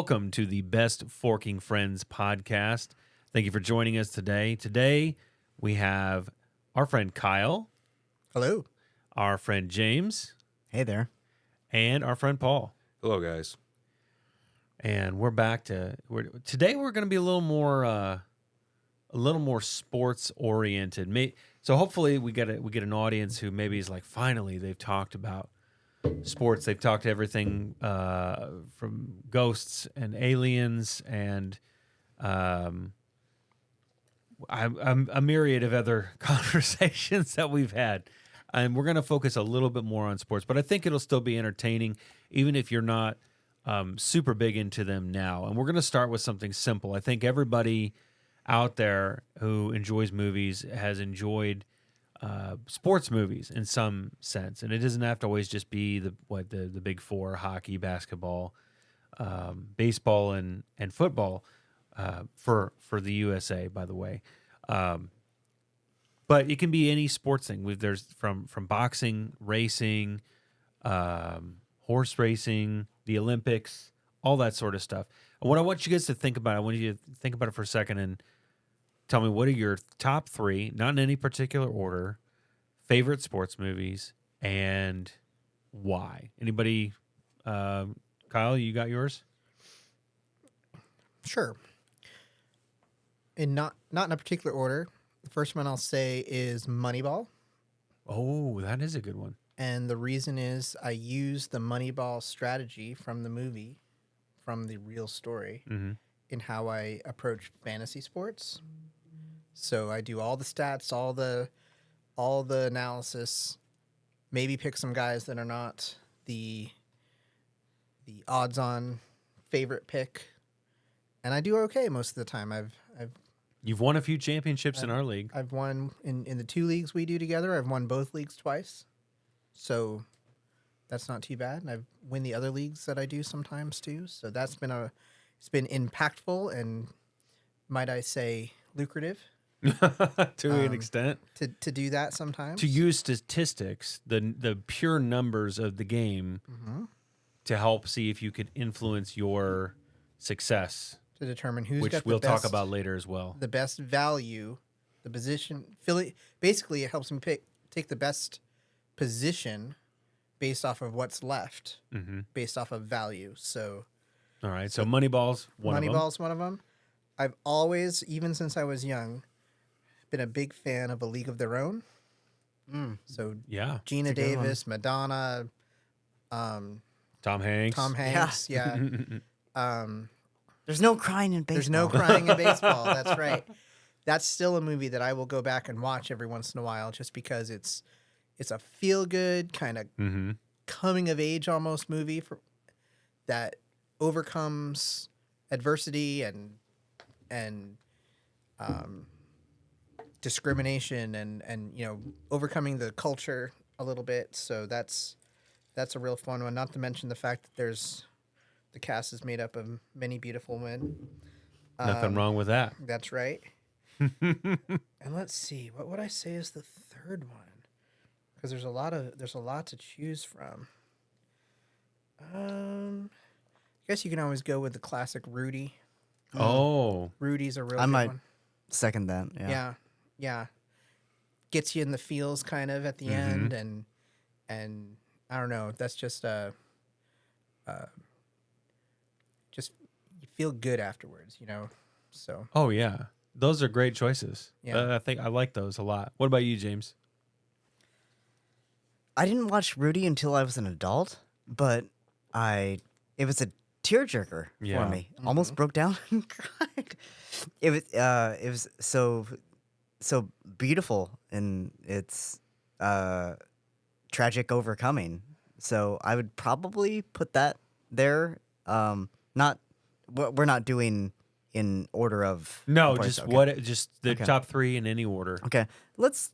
welcome to the Best Forking Friends podcast. Thank you for joining us today. Today, we have our friend Kyle, Hello. our friend James, Hey there. and our friend Paul. Hello, guys. And we're back to today. We're going to be a little more sports oriented. So hopefully we get an audience who maybe is like, finally they've talked about sports. They've talked everything from ghosts and aliens and a myriad of other conversations that we've had. And we're going to focus a little bit more on sports, but I think it'll still be entertaining, even if you're not super big into them now. And we're going to start with something simple. I think everybody out there who enjoys movies has enjoyed sports movies in some sense, and it doesn't have to always just be the big four: hockey, basketball, baseball, and football for the USA. By the way, but it can be any sports thing. There's from boxing, racing, horse racing, the Olympics, all that sort of stuff. And what I want you guys to think about, I want you to think about it for a second and tell me, what are your top three, not in any particular order, favorite sports movies and why? Anybody? Kyle, you got yours? Sure. Not in a particular order. The first one I'll say is Moneyball. Oh, that is a good one. And the reason is I use the Moneyball strategy from the movie, from the real story, in how I approach fantasy sports. So I do all the stats, all the analysis, maybe pick some guys that are not the odds-on favorite pick, and I do okay most of the time. You've won a few championships in our league. I've won in the two leagues we do together. I've won both leagues twice, so that's not too bad. And I've win the other leagues that I do sometimes too. So that's been it's been impactful and, might I say, lucrative. To an extent, to do that sometimes, to use statistics, the pure numbers of the game, to help see if you could influence your success, to determine who's which got we'll the best, talk about later as well. the best value, the position. Basically, it helps me take the best position based off of what's left, based off of value. So, All right, so Moneyball's one of them. Moneyball's one of them. I've always, even since I was young, been a big fan of A League of Their Own. So Yeah, Gina Davis, Madonna, Tom Hanks. Tom Hanks, yeah. There's no crying in baseball. There's no crying in baseball. That's right. That's still a movie that I will go back and watch every once in a while, just because it's a feel good kind of coming of age almost movie that overcomes adversity and discrimination and overcoming the culture a little bit. So that's a real fun one. Not to mention the fact that the cast is made up of many beautiful women. Nothing wrong with that. That's right. And let's see, what would I say is the third one? Because there's a lot to choose from. I guess you can always go with the classic Rudy. Oh, Rudy's a real I good might one. second that. Yeah. Gets you in the feels kind of at the end, and I don't know. That's just just you feel good afterwards, So oh yeah, those are great choices. Yeah. I think I like those a lot. What about you, James? I didn't watch Rudy until I was an adult, but it was a tearjerker Yeah. for me. Almost broke down and cried. It was so beautiful in its tragic overcoming. So I would probably put that there. We're not doing in order of No, importance. just Okay. just the Okay. top three in any order. Okay, let's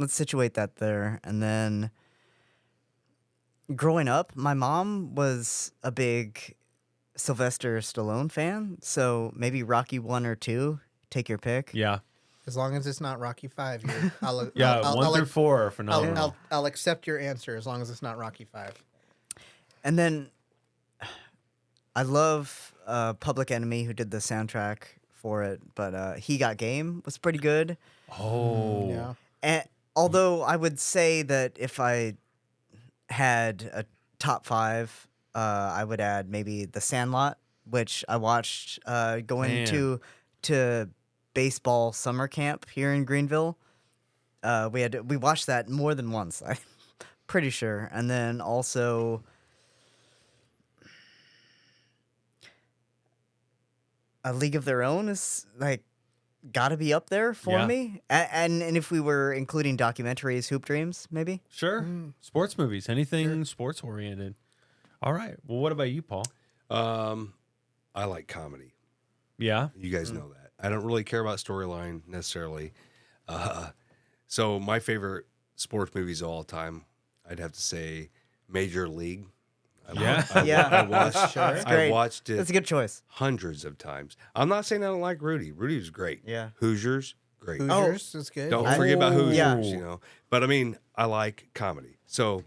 situate that there, and then growing up, my mom was a big Sylvester Stallone fan, so maybe Rocky 1 or 2. Take your pick. Yeah, as long as it's not Rocky 5, I'll 1 through 4 are phenomenal. I'll accept your answer as long as it's not Rocky 5. And then I love Public Enemy who did the soundtrack for it, but He Got Game was pretty good. Oh, Yeah. And although I would say that if I had a top 5, I would add maybe The Sandlot, which I watched going Man. to baseball summer camp here in Greenville. We watched that more than once, I'm pretty sure. And then also A League of Their Own is like got to be up there for Yeah. me. And if we were including documentaries, Hoop Dreams, maybe. sure. Sports movies, anything sports oriented. All right. Well, what about you, Paul? I like comedy. Yeah. You guys know that. I don't really care about storyline necessarily. So my favorite sports movies of all time, I'd have to say Major League. Yeah. I watched. Sure. It's I great. watched it That's a good choice. hundreds of times. I'm not saying I don't like Rudy. Rudy was great. Yeah. Hoosiers, great. Hoosiers is good. Don't yeah. forget about Hoosiers. Yeah. You know, but I mean, I like comedy. So,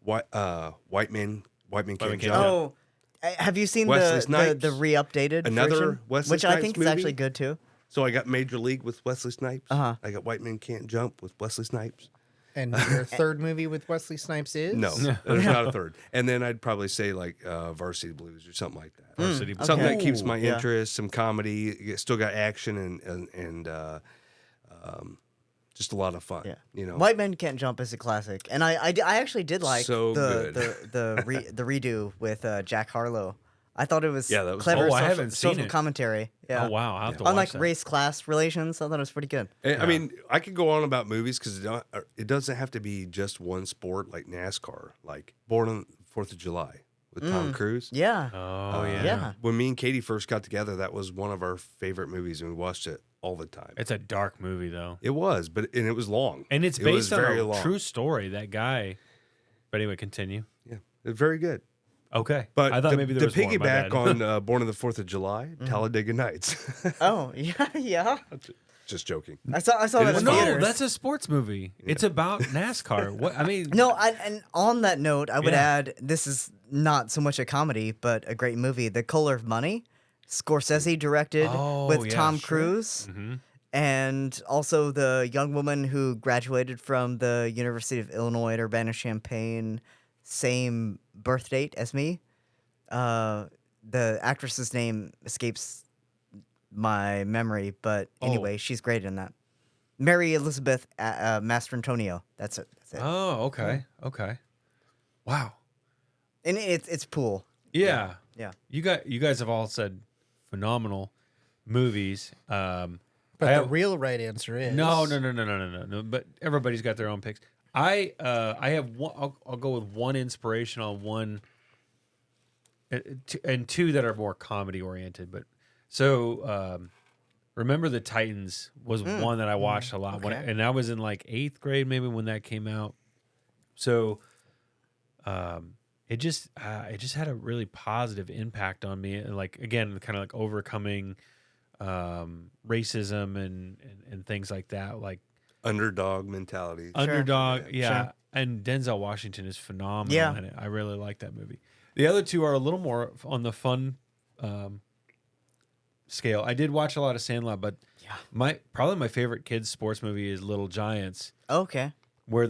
white men can't Can't jump. Jump. Oh, have you seen Wesley the Snipes. re-updated Another version? Wesley which I Snipes think is movie? actually good too. So I got Major League with Wesley Snipes. Uh-huh. I got White Men Can't Jump with Wesley Snipes. And your third movie with Wesley Snipes is? No, there's not a third. And then I'd probably say like Varsity Blues or something like that. Varsity Blues. Something that Okay. keeps my Yeah. interest, some comedy. You still got action and just a lot of fun. Yeah. You know, White Men Can't Jump is a classic, and I actually did like So the good. the redo with Jack Harlow. I thought it was Yeah, that was clever cool. Oh, I social, haven't seen social it. commentary. Yeah. Oh wow. I'll have to watch Unlike that. race class relations, I thought it was pretty good. I mean, I could go on about movies because it doesn't have to be just one sport like NASCAR, like Born on the 4th of July with Tom Cruise. Yeah. Oh yeah. yeah. When me and Katie first got together, that was one of our favorite movies, and we watched it all the time. It's a dark movie though, It was, and it was long. and it's It was based on very a long. true story. That guy. But anyway, continue. Yeah, it's very good. Okay. But I thought the, maybe there the was more, my piggyback bad. on Born on the 4th of July, Talladega Nights. Oh yeah, yeah. Just joking. I saw It that is in no, theaters. that's a sports movie. It's about NASCAR. What I mean, No, and on that note, I would Yeah. add this is not so much a comedy, but a great movie, The Color of Money. Scorsese directed Oh, with yeah, Tom sure. Cruise, and also the young woman who graduated from the University of Illinois at Urbana-Champaign, same birth date as me. The actress's name escapes my memory, but anyway, she's great in that. Mary Elizabeth Mastrantonio. That's it. That's it. Oh, okay, okay. Wow. And it's Pool. Yeah. Yeah. You guys have all said phenomenal movies. But I the have- real right answer is No. But everybody's got their own picks. I have one. I'll go with one inspirational, one, and two that are more comedy oriented. But so, Remember the Titans was one that I watched a lot, when, okay. and I was in like 8th grade maybe when that came out. So, it just had a really positive impact on me, and like again, kind of like overcoming racism and things like that, like Underdog mentality. underdog. Sure. Yeah, Sure. and Denzel Washington is phenomenal Yeah. in it. I really like that movie. The other two are a little more on the fun scale. I did watch a lot of Sandlot, but Yeah. probably my favorite kids sports movie is Little Giants, Okay. where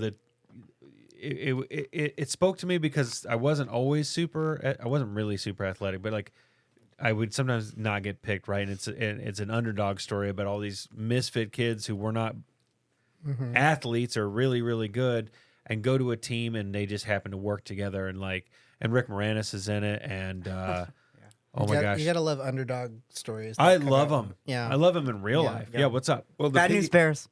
it spoke to me because I wasn't really super athletic, but like I would sometimes not get picked right, and it's an underdog story about all these misfit kids who were not athletes or really really good, and go to a team and they just happen to work together, and Rick Moranis is in it, and oh my gosh, You gotta love underdog stories. that I come love out. him. Yeah. I love him in real Yeah, life. yeah. Yeah, what's up? Well, the Bad News Bears.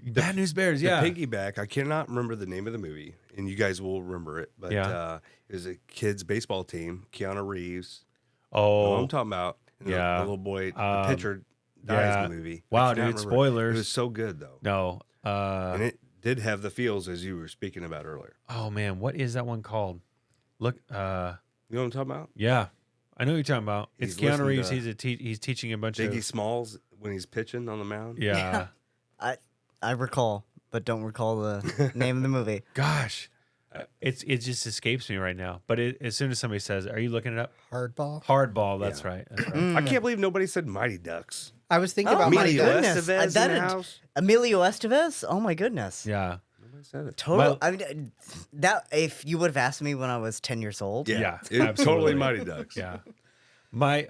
Bad News Bears. Yeah, The piggyback, I cannot remember the name of the movie, and you guys will remember it. But Yeah. it was a kids' baseball team. Keanu Reeves. Oh, I'm talking about. And yeah. The little boy, the pitcher dies yeah. in the movie. Wow, I cannot dude, remember. spoilers. It was so good, though. no. And it did have the feels, as you were speaking about earlier. Oh man, what is that one called? Look, You know what I'm talking about? yeah, I know what you're talking about. It's He's Keanu listening Reeves. to He's teaching a bunch Biggie of Smalls when he's pitching on the mound. yeah. I recall, but don't recall the name of the movie. Gosh, it just escapes me right now. But as soon as somebody says, "Are you looking it up?" Hardball. Hardball. That's Yeah. right. That's right. Mm. I can't believe nobody said Mighty Ducks. I was thinking Oh, about Mighty my Ducks. goodness. Estevez in That the is- house. Emilio Estevez. Oh my goodness. Yeah. Nobody said it. Total. Well- I mean, that if you would have asked me when I was 10 years old. Yeah, It's totally absolutely. Mighty Ducks. Yeah. My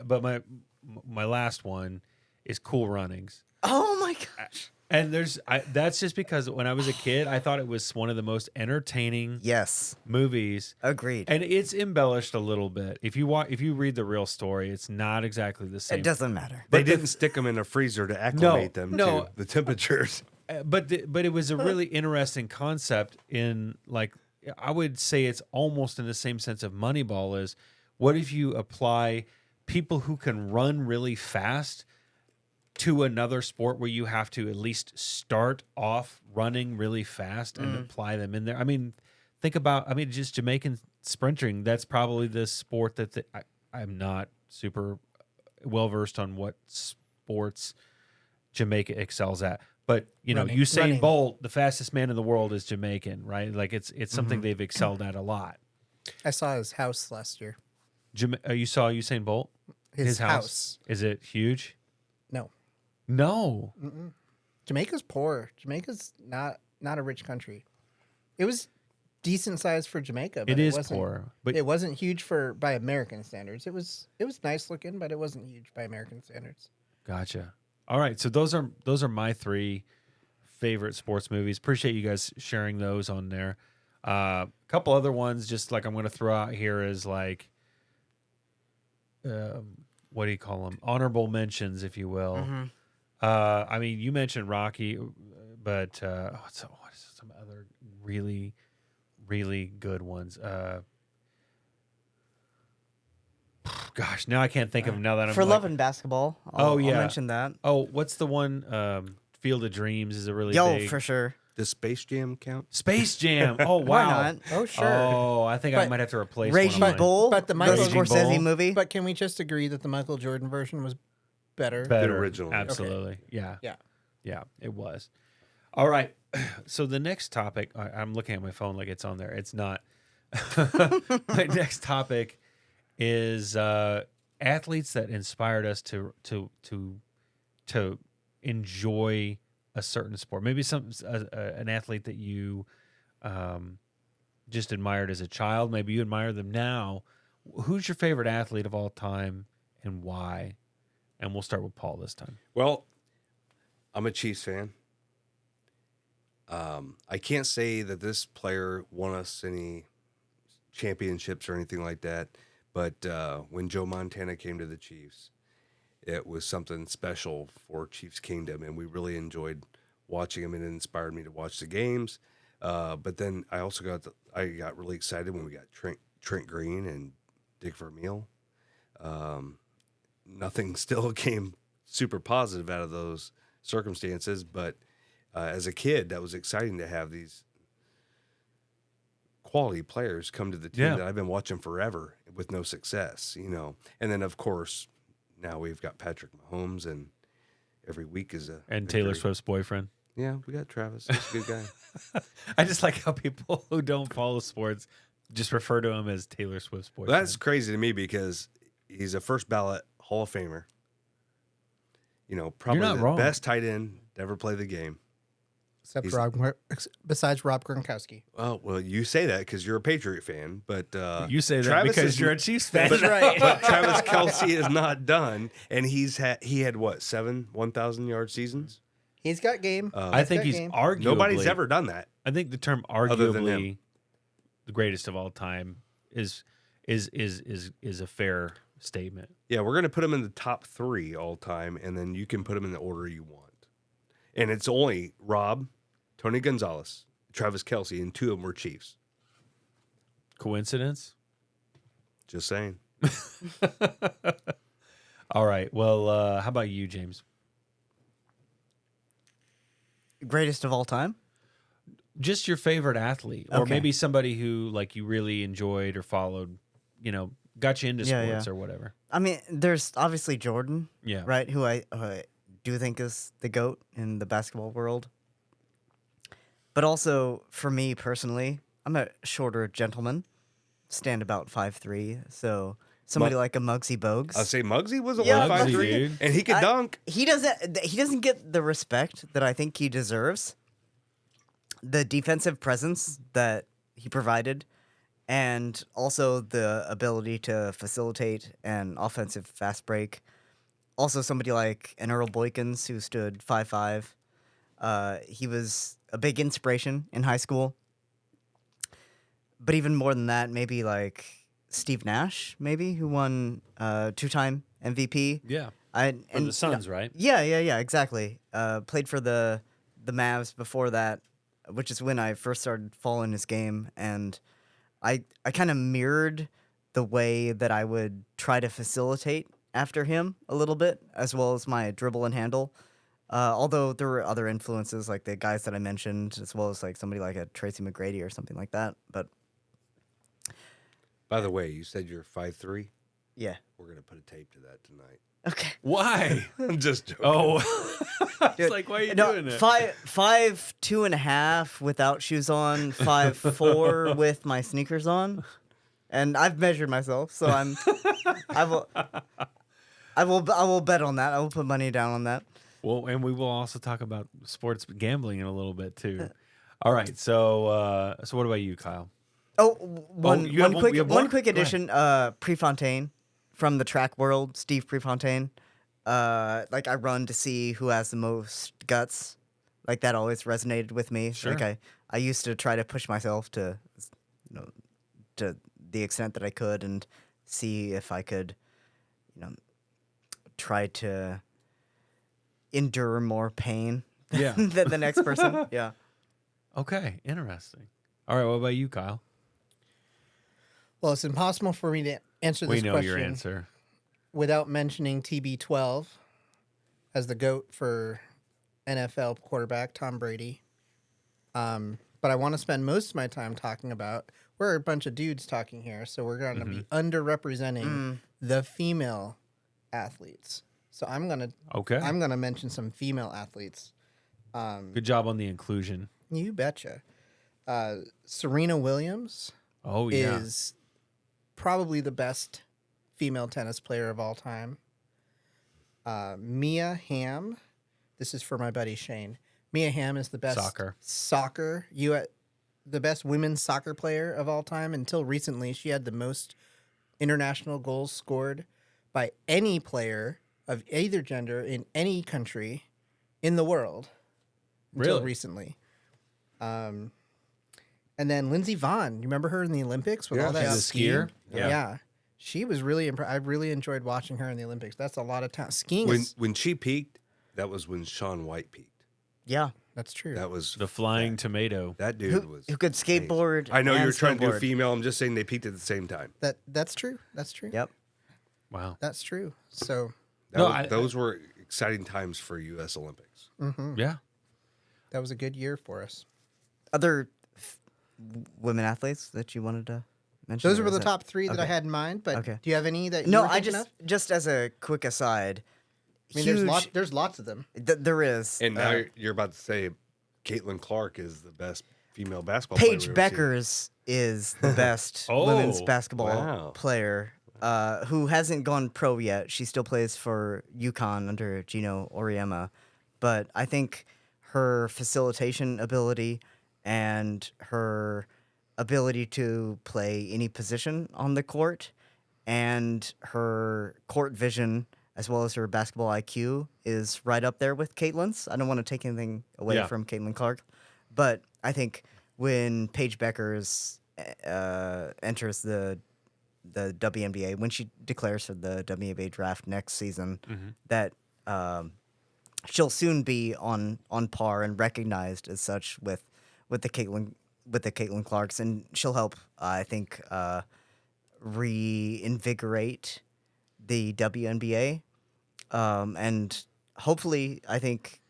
last one is Cool Runnings. Oh my gosh. And that's just because when I was a kid, I thought it was one of the most entertaining Yes. movies. Agreed. And it's embellished a little bit. If you read the real story, it's not exactly the same. It doesn't matter. They didn't stick them in a freezer to acclimate them no. to the temperatures. But it was a really interesting concept in, like, I would say it's almost in the same sense of Moneyball is, what if you apply people who can run really fast to another sport where you have to at least start off running really fast and apply them in there? I mean, think about, just Jamaican sprinting. That's probably the sport that I'm not super well versed on what sports Jamaica excels at. But, Running. Usain Running. Bolt, the fastest man in the world, is Jamaican, right? Like it's something they've excelled at a lot. I saw his house last year. You saw Usain Bolt? His house. Is it huge? No. No. Jamaica's poor. Jamaica's not a rich country. It was decent size for Jamaica, but It is wasn't, poor. But it wasn't huge by American standards. It was nice looking, but it wasn't huge by American standards. Gotcha. All right, so those are my 3 favorite sports movies. Appreciate you guys sharing those on there. A couple other ones, just like I'm going to throw out here, is like, what do you call them? Honorable mentions, if you will. You mentioned Rocky, but what is some other really, really good ones? Gosh, now I can't think of them. Now that I'm For like, Love and Basketball. I'll yeah. mention that. Oh, what's the one? Field of Dreams is a really Yo, big. for sure. Does Space Jam count? Space Jam. Oh wow. Why not? Oh sure. Oh, I think I But might have to replace Raging one of mine. Bull. But the the Michael- Raging Scorsese Bull. movie. But can we just agree that the Michael Jordan version was better? Better, The original. absolutely. Yeah, Yeah. it was. All right. So the next topic, I'm looking at my phone like it's on there. It's not. My next topic is athletes that inspired us to enjoy a certain sport. Maybe an athlete that you just admired as a child. Maybe you admire them now. Who's your favorite athlete of all time and why? And we'll start with Paul this time. Well, I'm a Chiefs fan. I can't say that this player won us any championships or anything like that, but when Joe Montana came to the Chiefs, it was something special for Chiefs Kingdom, and we really enjoyed watching him, and it inspired me to watch the games. But then I also got really excited when we got Trent Green and Dick Vermeil. Nothing still came super positive out of those circumstances, but as a kid, that was exciting to have these quality players come to the team Yeah. that I've been watching forever with no success, And then, of course, now we've got Patrick Mahomes, and every week is a And Taylor victory. Swift's boyfriend. Yeah, we got Travis. He's a good guy. I just like how people who don't follow sports just refer to him as Taylor Swift's boyfriend. That's crazy to me because he's a first ballot Hall of Famer. Probably not the wrong. best tight end to ever play the game. Except He's- besides Rob Gronkowski. Oh, well, you say that because you're a Patriot fan, but you say that Travis because is- you're a Chiefs fan. That's right. But Travis Kelsey is not done, and he had what 7 1,000-yard seasons. He's got game. I think he's arguably Nobody's ever done that. I think the term Other than arguably him. the greatest of all time is a fair statement. Yeah, we're gonna put him in the top 3 all time, and then you can put him in the order you want. And it's only Rob, Tony Gonzalez, Travis Kelsey, and 2 of them were Chiefs. Coincidence? Just saying. All right. Well, how about you, James? Greatest of all time? Just your favorite athlete, or Okay. maybe somebody who like you really enjoyed or followed, got you into Yeah, sports yeah. or whatever. I mean, there's obviously Jordan, Yeah. right? Who I do think is the GOAT in the basketball world. But also, for me personally, I'm a shorter gentleman, stand about 5'3", so somebody like a Muggsy Bogues. I'll say Muggsy was a Yeah, 153, Muggsy, dude. and he could dunk. He doesn't get the respect that I think he deserves. The defensive presence that he provided, and also the ability to facilitate an offensive fast break. Also, somebody like an Earl Boykins who stood 5'5". He was a big inspiration in high school. But even more than that, maybe like Steve Nash, maybe, who won 2-time MVP. Yeah. And the Suns, right? Yeah, exactly. Played for the Mavs before that, which is when I first started following his game, and I kind of mirrored the way that I would try to facilitate after him a little bit, as well as my dribble and handle. Although there were other influences, like the guys that I mentioned, as well as like somebody like a Tracy McGrady or something like that. But By the way, you said you're 5'3". yeah, We're gonna put a tape to that tonight. okay. Why? I'm just joking. Oh, it's Dude, like, why are you no, doing it? 5'2.5" without shoes on, 5'4" with my sneakers on, and I've measured myself, so I will bet on that. I will put money down on that. Well, and we will also talk about sports gambling in a little bit too. All right, so what about you, Kyle? Oh, you have one? You have one one? quick Go ahead. addition. Prefontaine from the track world, Steve Prefontaine. Like I run to see who has the most guts. Like that always resonated with me. Sure. Like I used to try to push myself to, to the extent that I could, and see if I could, try to endure more pain Yeah. than the next person. Yeah. Okay, interesting. All right, what about you, Kyle? Well, it's impossible for me to answer We this know question your answer. without mentioning TB12 as the GOAT for NFL quarterback Tom Brady. But I want to spend most of my time talking about, we're a bunch of dudes talking here, so we're going to be underrepresenting the female athletes. So I'm Okay. gonna mention some female athletes. Good job on the inclusion. You betcha. Serena Williams Oh yeah. is probably the best female tennis player of all time. Mia Hamm. This is for my buddy Shane. Mia Hamm is the best the best women's soccer player of all time. Until recently, she had the most international goals scored by any player of either gender in any country in the world. Until Really? recently. And then Lindsey Vonn, you remember her in the Olympics with all that she's a skier. skiing? Yeah. She was really I really enjoyed watching her in the Olympics. That's a lot of time. Skiing When is when she peaked, that was when Shaun White peaked. Yeah. that's true. That was The flying tomato. that dude was. Who could skateboard? I know and you're trying to do snowboard. female. I'm just saying they peaked at the same time. That's true. That's true. Yep. Wow. That's true. So Those were exciting times for U.S. Olympics. Yeah. that was a good year for us. Other women athletes that you wanted to mention? Those or were is the that- top three that I okay. had in mind. But Okay. do you have any that you No, were I thinking of? just as a quick aside. I mean, huge, there's lots of them. there is. And now you're about to say Caitlin Clark is the best female basketball player. Paige we've ever seen. Beckers is the best Oh, women's basketball wow. player who hasn't gone pro yet. She still plays for UConn under Gino Auriemma. But I think her facilitation ability and her ability to play any position on the court and her court vision as well as her basketball IQ is right up there with Caitlin's. I don't want to take anything away Yeah. from Caitlin Clark, but I think when Paige Beckers enters the WNBA, when she declares for the WNBA draft next season, that she'll soon be on par and recognized as such with the Caitlin Clarks, and she'll help I think reinvigorate the WNBA, and hopefully I think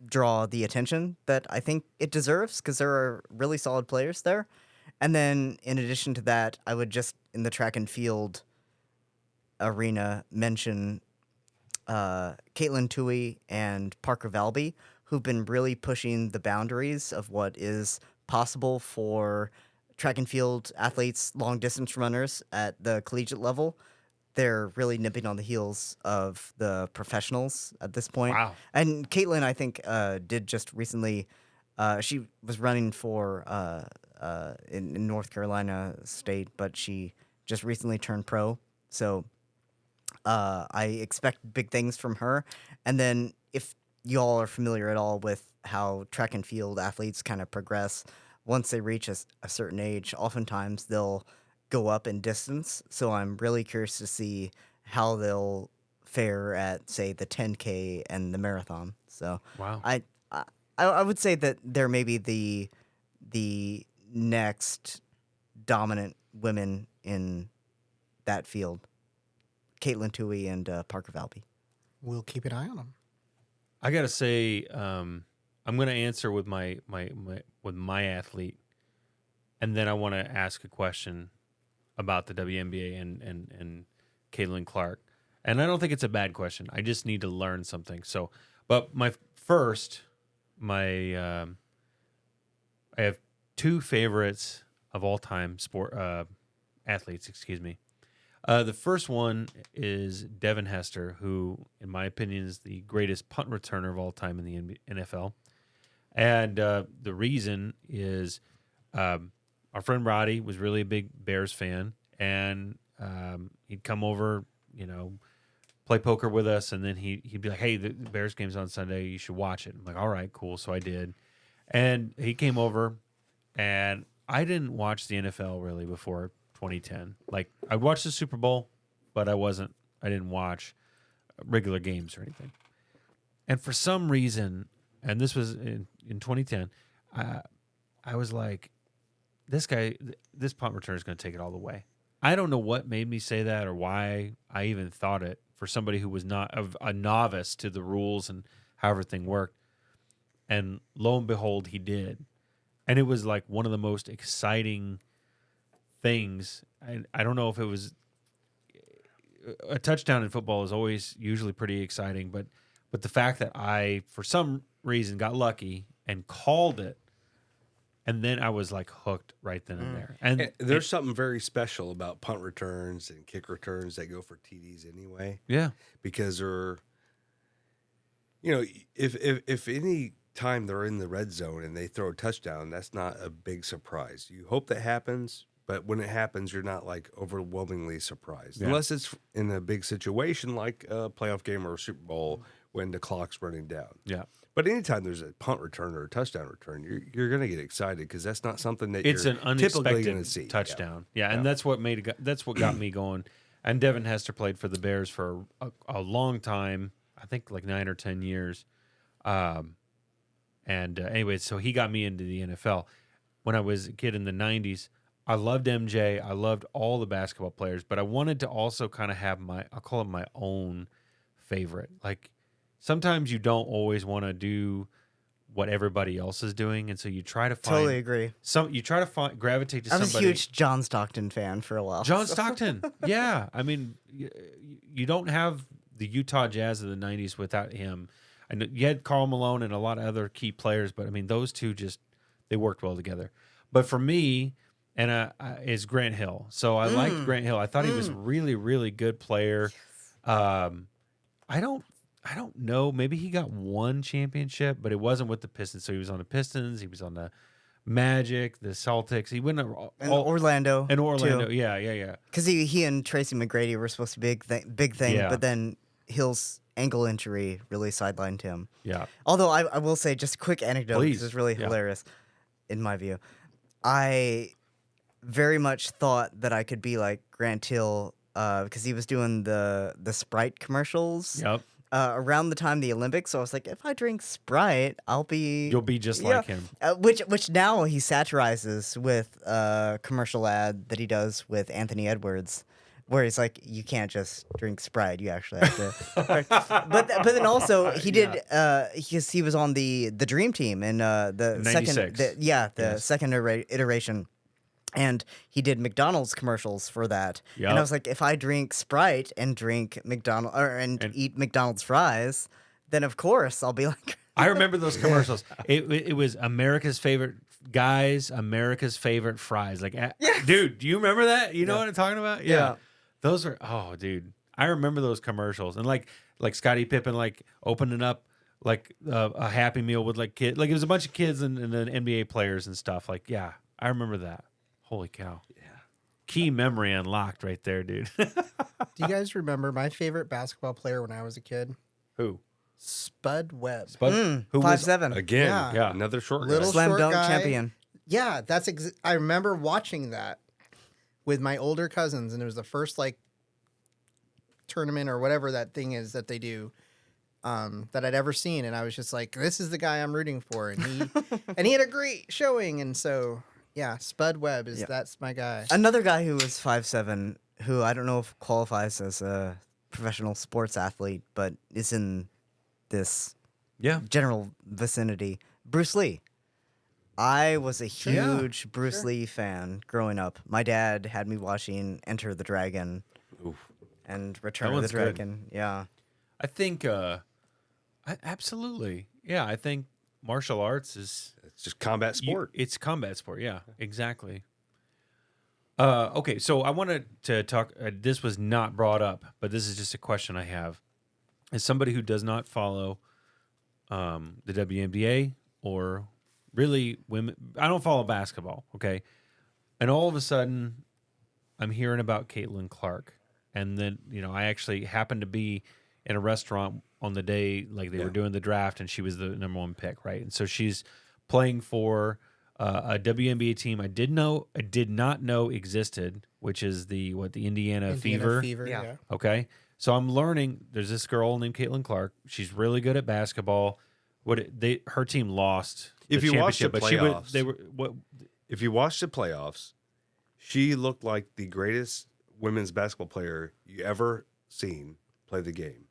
draw the attention that I think it deserves because there are really solid players there. And then in addition to that, I would just in the track and field arena mention Caitlin Tui and Parker Valby, who've been really pushing the boundaries of what is possible for track and field athletes, long distance runners at the collegiate level. They're really nipping on the heels of the professionals at this point. Wow. And Caitlin, I think, did just recently. She was running for in North Carolina State, but she just recently turned pro. So I expect big things from her. And then if y'all are familiar at all with how track and field athletes kind of progress, once they reach a certain age, oftentimes they'll go up in distance. So I'm really curious to see how they'll fare at, say, the 10K and the marathon. So Wow. I would say that they're maybe the next dominant women in that field. Caitlin Toohey and Parker Valby. We'll keep an eye on them. I gotta say, I'm gonna answer with my athlete, and then I want to ask a question about the WNBA and Caitlin Clark. And I don't think it's a bad question. I just need to learn something. So, but I have two favorites of all time athletes. Excuse me. The first one is Devin Hester, who, in my opinion, is the greatest punt returner of all time in the NFL. And the reason is our friend Roddy was really a big Bears fan, and he'd come over, play poker with us, and then he'd be like, "Hey, the Bears game's on Sunday. You should watch it." I'm like, "All right, cool." So I did, and he came over, and I didn't watch the NFL really before 2010. Like, I watched the Super Bowl, but I didn't watch regular games or anything. And for some reason, and this was in 2010, I was like, this punt returner is going to take it all the way. I don't know what made me say that or why I even thought it for somebody who was not a novice to the rules and how everything worked. And lo and behold, he did. And it was like one of the most exciting things. I don't know if it was a touchdown in football is always usually pretty exciting, but the fact that I, for some reason, got lucky and called it, and then I was like hooked right then and there. And there's something very special about punt returns and kick returns that go for TDs anyway. Yeah, because they're, if any time they're in the red zone and they throw a touchdown, that's not a big surprise. You hope that happens, but when it happens, you're not like overwhelmingly surprised, unless it's in a big situation like a playoff game or a Super Bowl when the clock's running down. yeah. But anytime there's a punt return or a touchdown return, you're going to get excited because that's not something that It's you're an typically going to unexpected see. touchdown. Yeah, and that's what got me going. And Devin Hester played for the Bears for a long time. I think like 9 or 10 years. Anyway, so he got me into the NFL. When I was a kid in the 90s, I loved MJ. I loved all the basketball players, but I wanted to also kind of have I'll call it my own favorite. Like, sometimes you don't always want to do what everybody else is doing, and so you try to find Totally agree. You try to gravitate to I was somebody. a huge John Stockton fan for a while. John Stockton. Yeah. I mean, you don't have the Utah Jazz of the 90s without him. I know you had Karl Malone and a lot of other key players, but I mean, those two they worked well together. But for me, is Grant Hill. So I liked Grant Hill. I thought he was a really, really good player. I don't know. Maybe he got one championship, but it wasn't with the Pistons. So he was on the Pistons. He was on the Magic, the Celtics. He went Orlando. And Orlando, too. yeah. Because he and Tracy McGrady were supposed to be big thing, Yeah. but then Hill's ankle injury really sidelined him. Yeah. Although I will say, just a quick anecdote, Please. because it's really Yeah. hilarious, in my view. I very much thought that I could be like Grant Hill because he was doing the Sprite commercials. Yep. Around the time of the Olympics, so I was like, if I drink Sprite, You'll be just like him. Which now he satirizes with a commercial ad that he does with Anthony Edwards, where he's like, you can't just drink Sprite, you actually have to. but then also he did because he was on the Dream Team in the 96. second iteration. And he did McDonald's commercials for that. Yep. And I was like, if I drink Sprite and drink eat McDonald's fries, then of course I'll be like. I remember those commercials. It was America's favorite guys, America's favorite fries. Like, dude, do you remember that? You know what I'm talking about? Yeah. Those are, oh, dude. I remember those commercials. And like Scottie Pippen, like opening up like a Happy Meal with like kids. Like it was a bunch of kids and then NBA players and stuff. Like, yeah, I remember that. Holy cow. Yeah. Key memory unlocked right there, dude. Do you guys remember my favorite basketball player when I was a kid? Who? Spud Webb. Spud? Who was 5'7". Again, Yeah. another short guy. Little Slam short dunk guy. champion. Yeah, I remember watching that with my older cousins, and it was the first like tournament or whatever that thing is that they do that I'd ever seen, and I was just like, "This is the guy I'm rooting for," and he had a great showing, and so yeah, Spud Webb that's my guy. Another guy who was 5'7", who I don't know if qualifies as a professional sports athlete, but is in this Yeah. general vicinity. Bruce Lee. I was a huge Bruce Lee fan growing up. My dad had me watching Enter the Dragon Oof. and Return That of the one's good. Dragon. Yeah. I think, absolutely. Yeah, I think martial arts is It's just combat sport. it's combat sport. Yeah, exactly. Okay, so I wanted to talk. This was not brought up, but this is just a question I have. As somebody who does not follow the WNBA or really women, I don't follow basketball. Okay, and all of a sudden, I'm hearing about Caitlin Clark, and then I actually happened to be in a restaurant on the day like they were doing the draft, and she was the number 1 pick, right? And so she's playing for a WNBA team I did not know existed, which is the Indiana Fever. Yeah. Yeah. Okay, so I'm learning. There's this girl named Caitlin Clark. She's really good at basketball. Her team lost If the you watched the championship, but playoffs- they were what? If you watch the playoffs, she looked like the greatest women's basketball player you ever seen play the game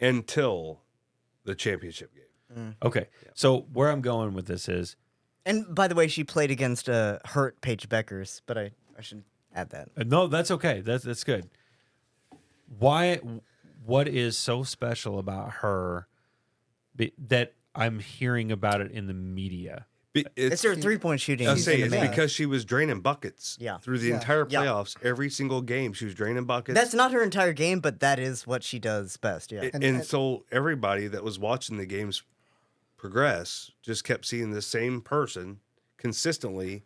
until the championship game. Okay, so where I'm going with this is And by the way, she played against hurt Paige Beckers, but I should add that. no, that's okay. That's good. Why? What is so special about her that I'm hearing about it in the media? It's her 3-point shooting. I'll say in it's the mix. because she was draining buckets Yeah. through the Yeah. entire Yeah. playoffs. Every single game, she was draining buckets. That's not her entire game, but that is what she does best. Yeah. And so everybody that was watching the games progress just kept seeing the same person consistently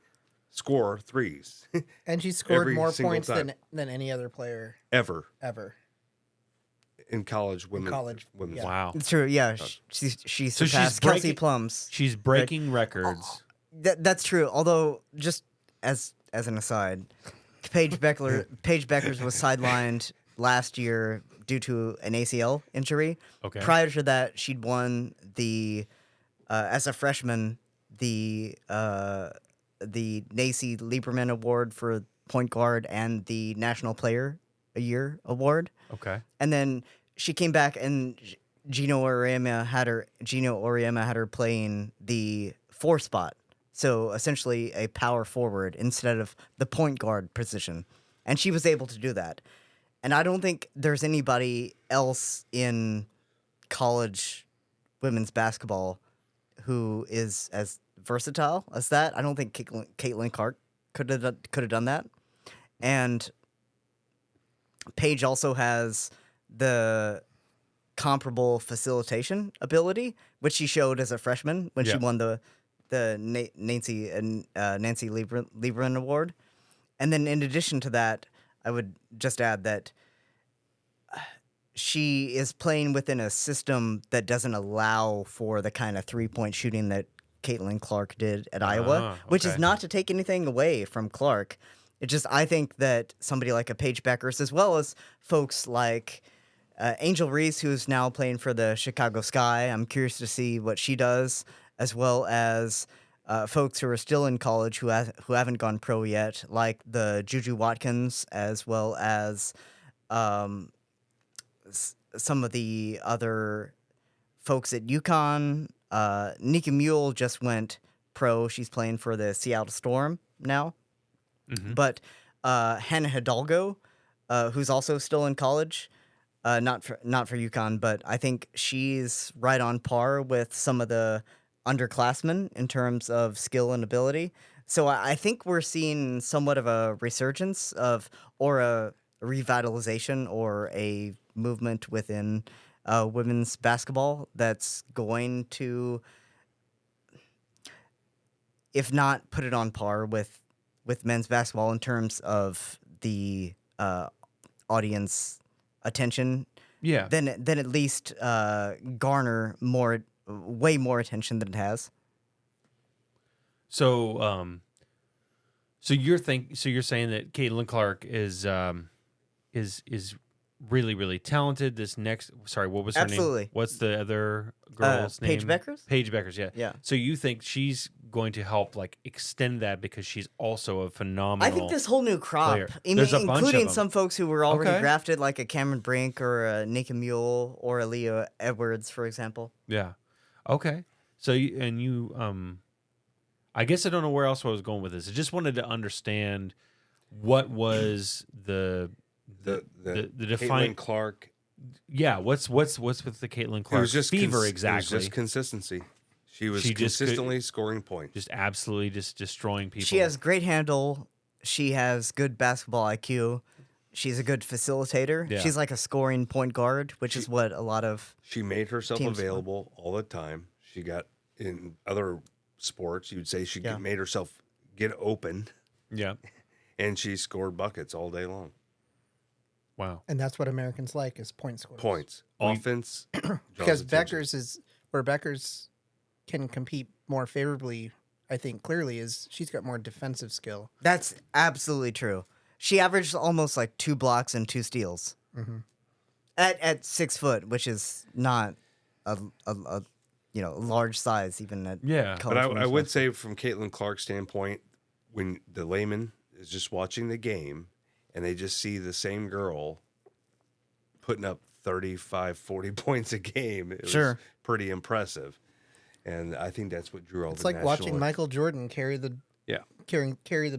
score threes And she scored Every more single points time. than any other player ever ever. in college women. college, women's. yeah. Wow. It's true. Yeah. She So she's surpassed Kelsey breaking- Plums. She's breaking records. That's true. Although, just as an aside, Paige Beckers was sidelined last year due to an ACL injury. Okay. Prior to that, she'd won the as a freshman the Nacy Lieberman Award for point guard and the National Player a Year Award. Okay. And then she came back, and Gino Auriemma had her playing the 4 spot. So essentially a power forward instead of the point guard position. And she was able to do that. And I don't think there's anybody else in college women's basketball who is as versatile as that. I don't think Caitlin Clark could have done that. And Paige also has the comparable facilitation ability, which she showed as a freshman when she won the Nancy Lieberman Award. And then in addition to that, I would just add that she is playing within a system that doesn't allow for the kind of 3-point shooting that Caitlin Clark did at Iowa, which is okay. not to take anything away from Clark. It just, I think that somebody like a Paige Beckers, as well as folks like Angel Reese, who's now playing for the Chicago Sky, I'm curious to see what she does, as well as folks who are still in college who haven't gone pro yet, like the Juju Watkins, as well as some of the other folks at UConn. Nika Mule just went pro. She's playing for the Seattle Storm now. Mhm. But Hannah Hidalgo, who's also still in college, not for UConn, but I think she's right on par with some of the underclassmen in terms of skill and ability. So I think we're seeing somewhat of a resurgence of, or a revitalization, or a movement within women's basketball that's going to, if not put it on par with men's basketball in terms of the audience attention, Yeah. then at least garner way more attention than it has. So, so you're saying that Caitlin Clark is really, really talented. This next, sorry, what was her Absolutely. name? What's the other girl's name? Paige Beckers? Paige Beckers, yeah. Yeah. So you think she's going to help like extend that because she's also a phenomenal. I think this whole new crop, player. There's a bunch of including them. some folks who were already Okay. drafted, like a Cameron Brink or a Nika Mule or a Leah Edwards, for example. Yeah. Okay. So I guess I don't know where else I was going with this. I just wanted to understand what was the Caitlin define. Clark. Yeah. What's with the Caitlin Clark It was just fever It exactly? was just consistency. She was She just consistently scoring points. just absolutely just destroying people. She has great handle. She has good basketball IQ. She's a good facilitator. Yeah. She's like a scoring point guard, which is what a lot of She made herself Teams won. available all the time. She got in other sports. You'd say she Yeah. made herself get open, Yeah. and she scored buckets all day long. Wow. And that's what Americans like is point scorers. Points, offense, draws Because attention. Beckers is where Beckers can compete more favorably. I think clearly is she's got more defensive skill. That's absolutely true. She averaged almost like 2 blocks and 2 steals at 6 foot, which is not a large size even at Yeah. college But I women's would basketball. say, from Caitlin Clark's standpoint, when the layman is just watching the game and they just see the same girl putting up 35, 40 points a game, it was Sure. pretty impressive. And I think that's what drew all It's the like watching national- Michael Jordan carry the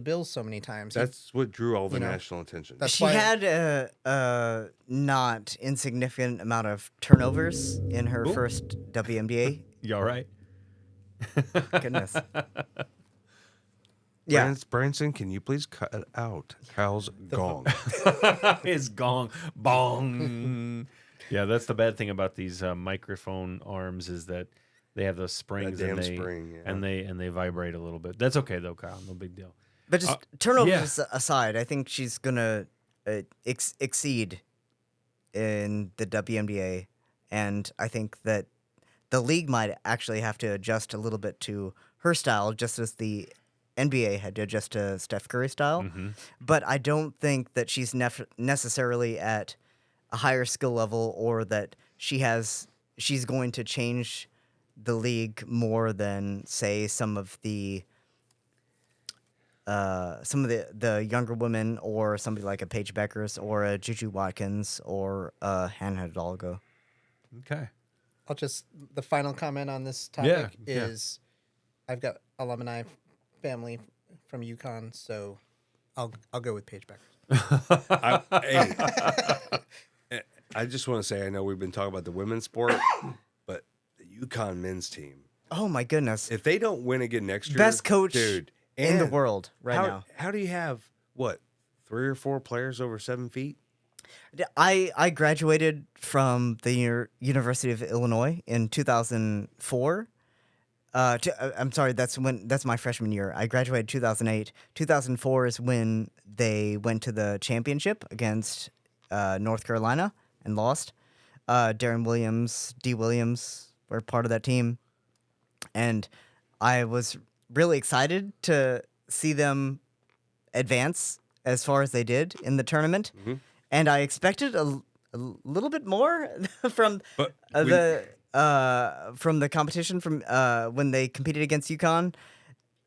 Bills so many times. That's what drew all the You know, national attention. that's She why- had a not insignificant amount of turnovers in her Ooh. first WNBA. You all right? Goodness. Yeah. Branson, can you please cut it out? Kyle's gong. His gong bong. Yeah, that's the bad thing about these microphone arms is that they have those springs damn and they spring, yeah. and they vibrate a little bit. That's okay though, Kyle. No big deal. But just turnovers yeah. aside, I think she's gonna exceed in the WNBA, and I think that the league might actually have to adjust a little bit to her style, just as the NBA had to adjust to Steph Curry's style. But I don't think that she's necessarily at a higher skill level, or that she's going to change the league more than, say, some of the younger women, or somebody like a Paige Beckers or a Juju Watkins or a Hannah Hidalgo. Okay. I'll just the final comment on this Yeah, topic yeah. is I've got alumni family from UConn, so I'll go with Paige Beckers. I just want to say, I know we've been talking about the women's sport, but the UConn men's team, Oh my goodness. if they don't win again next year, Best coach dude, in the and world right how, now. How do you have what 3 or 4 players over 7 feet? I graduated from the University of Illinois in 2004. I'm sorry, that's my freshman year. I graduated 2008. 2004 is when they went to the championship against North Carolina and lost. Darren Williams, D. Williams were part of that team. And I was really excited to see them advance as far as they did in the tournament. And I expected a little bit more from But from the competition from when they competed against UConn.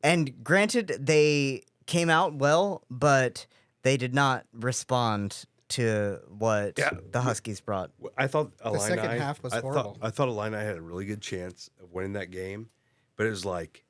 And granted, they came out well, but they did not respond to what the Huskies brought. I thought Illini, second half was horrible. I thought Illini had a really good chance of winning that game, but it was like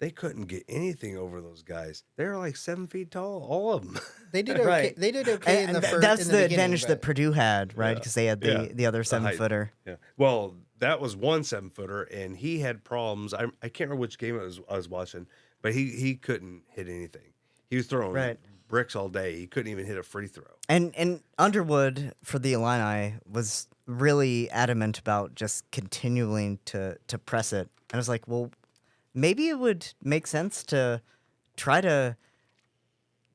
they couldn't get anything over those guys. They're like 7 feet tall, all of them. They did okay. Right. They did okay in the first. That's in the beginning, advantage that but- Purdue had, right? Yeah. Because they had Yeah. the other The 7 height. footer. Yeah. Well, that was one 7-footer, and he had problems. I can't remember which game I was watching, but he couldn't hit anything. He was throwing Right. bricks all day. He couldn't even hit a free throw. And Underwood for the Illini was really adamant about just continuing to press it. And I was like, well, maybe it would make sense to try to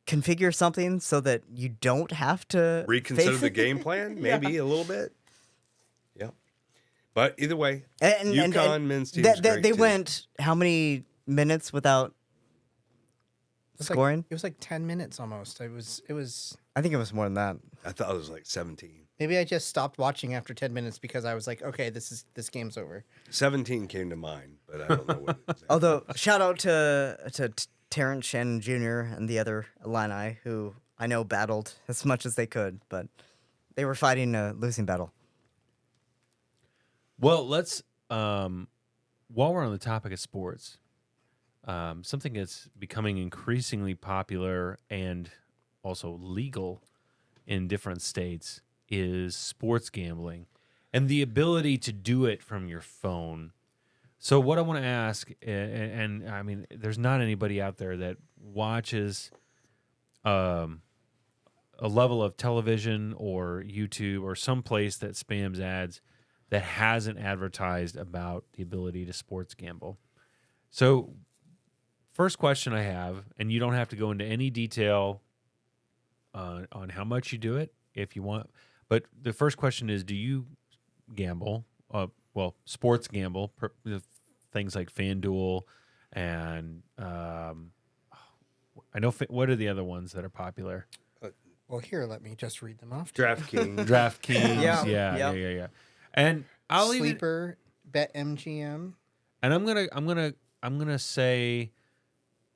configure something so that you don't have to Reconsider face the it. game plan, maybe a little bit. Yeah. But either way, And UConn men's team is great they too. went how many minutes without It was scoring? Like, it was like 10 minutes almost. It was. I think it was more than that. I thought it was like 17. Maybe I just stopped watching after 10 minutes because I was like, okay, this game's over. 17 came to mind, but I don't know what it is. Although shout out to Terrence Shannon Jr. and the other Illini who I know battled as much as they could, but they were fighting a losing battle. Well, let's while we're on the topic of sports, something that's becoming increasingly popular and also legal in different states is sports gambling and the ability to do it from your phone. So what I want to ask, and I mean, there's not anybody out there that watches a level of television or YouTube or some place that spams ads that hasn't advertised about the ability to sports gamble. So first question I have, and you don't have to go into any detail on how much you do it if you want, but the first question is, do you gamble? Sports gamble, things like FanDuel and I know, what are the other ones that are popular? Well, here, let me just read them off. DraftKings. DraftKings, Yeah, yeah. And I'll even, Sleeper, BetMGM. and I'm gonna say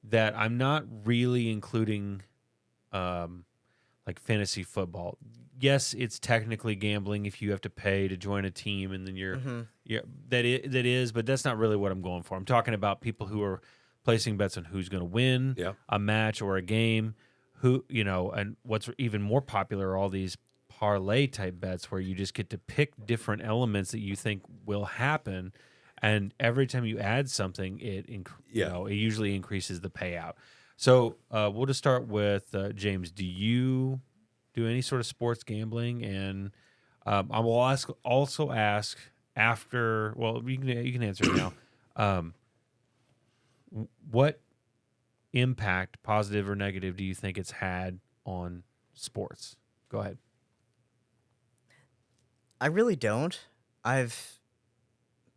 that I'm not really including like fantasy football. Yes, it's technically gambling if you have to pay to join a team, and then you're that is, but that's not really what I'm going for. I'm talking about people who are placing bets on who's going to win Yeah. a match or a game. Who, and what's even more popular are all these parlay type bets where you just get to pick different elements that you think will happen, and every time you add something, it usually increases the payout. So we'll just start with James. Do you do any sort of sports gambling? And I will also ask after. Well, you can answer it now. What impact, positive or negative, do you think it's had on sports? Go ahead. I really don't. I've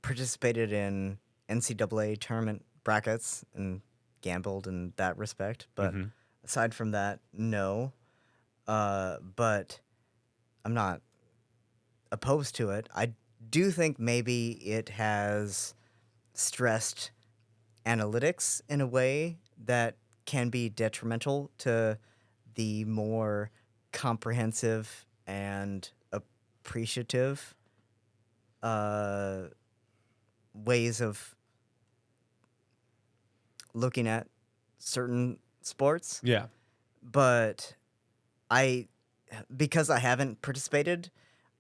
participated in NCAA tournament brackets and gambled in that respect, but aside from that, no. But I'm not opposed to it. I do think maybe it has stressed analytics in a way that can be detrimental to the more comprehensive and appreciative ways of looking at certain sports. Yeah. But because I haven't participated,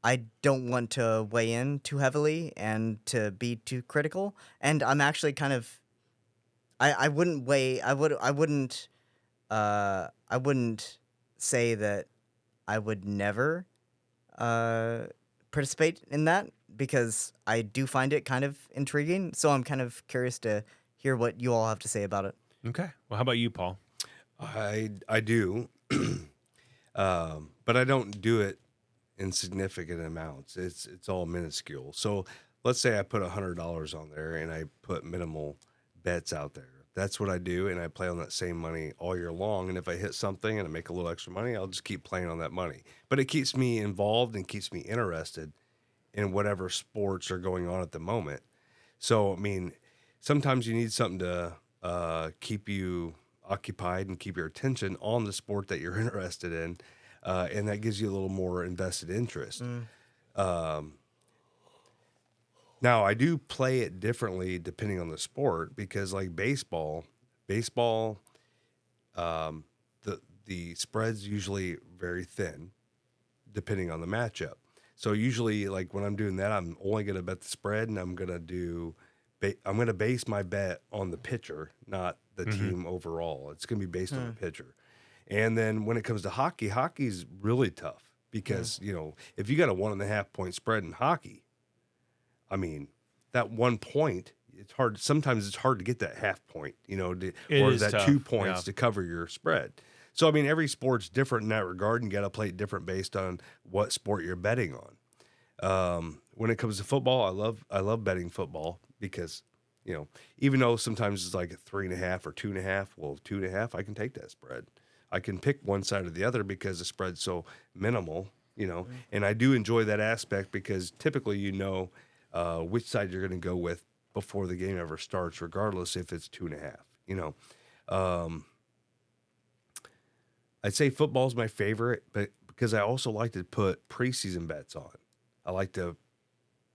I don't want to weigh in too heavily and to be too critical. And I'm actually kind of, I wouldn't say that I would never participate in that because I do find it kind of intriguing. So I'm kind of curious to hear what you all have to say about it. Okay. Well, how about you, Paul? I do, but I don't do it in significant amounts. It's all minuscule. So let's say I put $100 on there and I put minimal bets out there. That's what I do, and I play on that same money all year long. And if I hit something and I make a little extra money, I'll just keep playing on that money. But it keeps me involved and keeps me interested in whatever sports are going on at the moment. So I mean, sometimes you need something to keep you occupied and keep your attention on the sport that you're interested in, and that gives you a little more invested interest. Now, Now I do play it differently depending on the sport because like baseball, the spread's usually very thin depending on the matchup. So usually, like when I'm doing that, I'm only going to bet the spread, and I'm going to base my bet on the pitcher, not the team overall. It's going to be based on the pitcher. And then when it comes to hockey, hockey's really tough because if you got a 1.5 point spread in hockey, I mean that 1 point, it's hard. Sometimes it's hard to get that half point, or is that tough, 2 points yeah. to cover your spread. So, I mean, every sport's different in that regard, and you got to play it different based on what sport you're betting on. When it comes to football, I love betting football because, even though sometimes it's like a 3.5 or 2.5, well, 2.5, I can take that spread. I can pick one side or the other because the spread's so minimal, and I do enjoy that aspect because typically which side you're going to go with before the game ever starts, regardless if it's 2.5, I'd say football's my favorite, but because I also like to put preseason bets on. I like to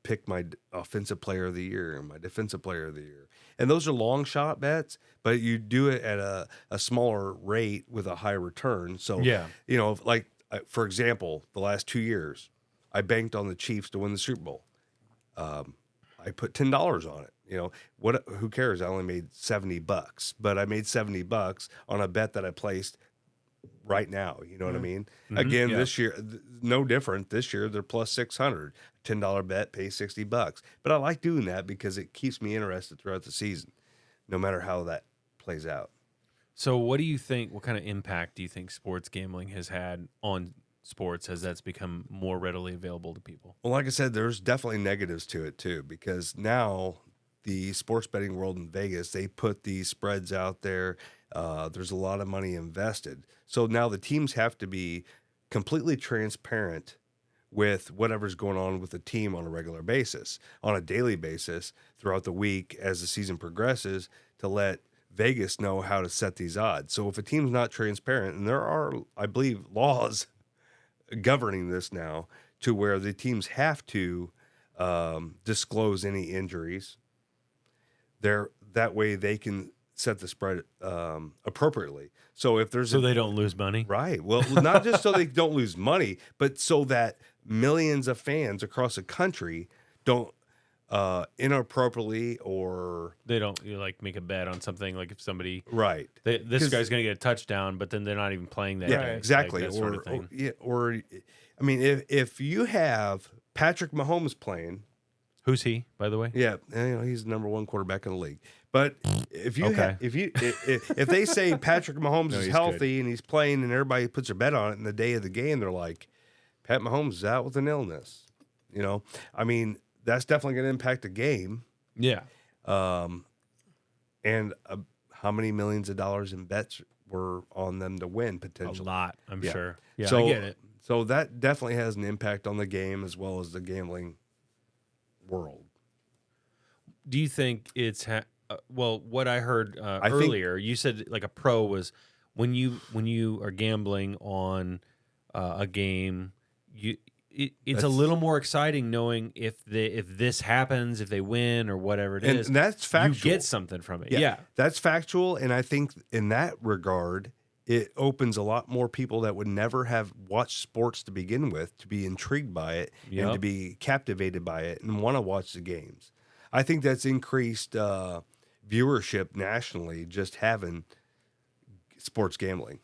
pick my offensive player of the year and my defensive player of the year. And those are long shot bets, but you do it at a smaller rate with a high return. So, Yeah. For example, the last 2 years, I banked on the Chiefs to win the Super Bowl. I put $10 on it. Who cares? I only made $70, but I made $70 on a bet that I placed right now. You know what I mean? Again, yeah. this year, no different. This year, they're plus 600. $10 bet, pay $60. But I like doing that because it keeps me interested throughout the season, no matter how that plays out. So what do you think, what kind of impact do you think sports gambling has had on sports as that's become more readily available to people? Well, like I said, there's definitely negatives to it too, because now the sports betting world in Vegas, they put these spreads out there. There's a lot of money invested. So now the teams have to be completely transparent with whatever's going on with the team on a regular basis, on a daily basis throughout the week as the season progresses to let Vegas know how to set these odds. So if a team's not transparent, and there are, I believe, laws governing this now to where the teams have to disclose any injuries, that way they can set the spread appropriately. So if there's So they don't lose money? right, well, not just so they don't lose money, but so that millions of fans across the country don't inappropriately or They don't make a bet on something like if somebody right. this 'Cause- guy's going to get a touchdown, but then they're not even playing that Yeah, day. exactly. Like that sort of thing. Or I mean, if you have Patrick Mahomes playing, Who's he, by the way? yeah, he's the number one quarterback in the league. But if you Okay. if they say Patrick Mahomes is he's healthy and he's playing and everybody puts their bet on it, and the day of the game they're like, Pat Mahomes is out with an illness. I mean, that's definitely going to impact the game. Yeah. And how many millions of dollars in bets were on them to win A potentially? lot, I'm Yeah. sure. Yeah, So, I get it. So that definitely has an impact on the game as well as the gambling world. Do you think it's what I heard I think- earlier, you said like a pro was when you are gambling on a game, it's a That's- little more exciting knowing if this happens, if they win or whatever it is. And that's factual. You get something from it. Yeah. That's factual. And I think in that regard, it opens a lot more people that would never have watched sports to begin with to be intrigued by it and Yep. to be captivated by it and want to watch the games. I think that's increased viewership nationally, just having sports gambling.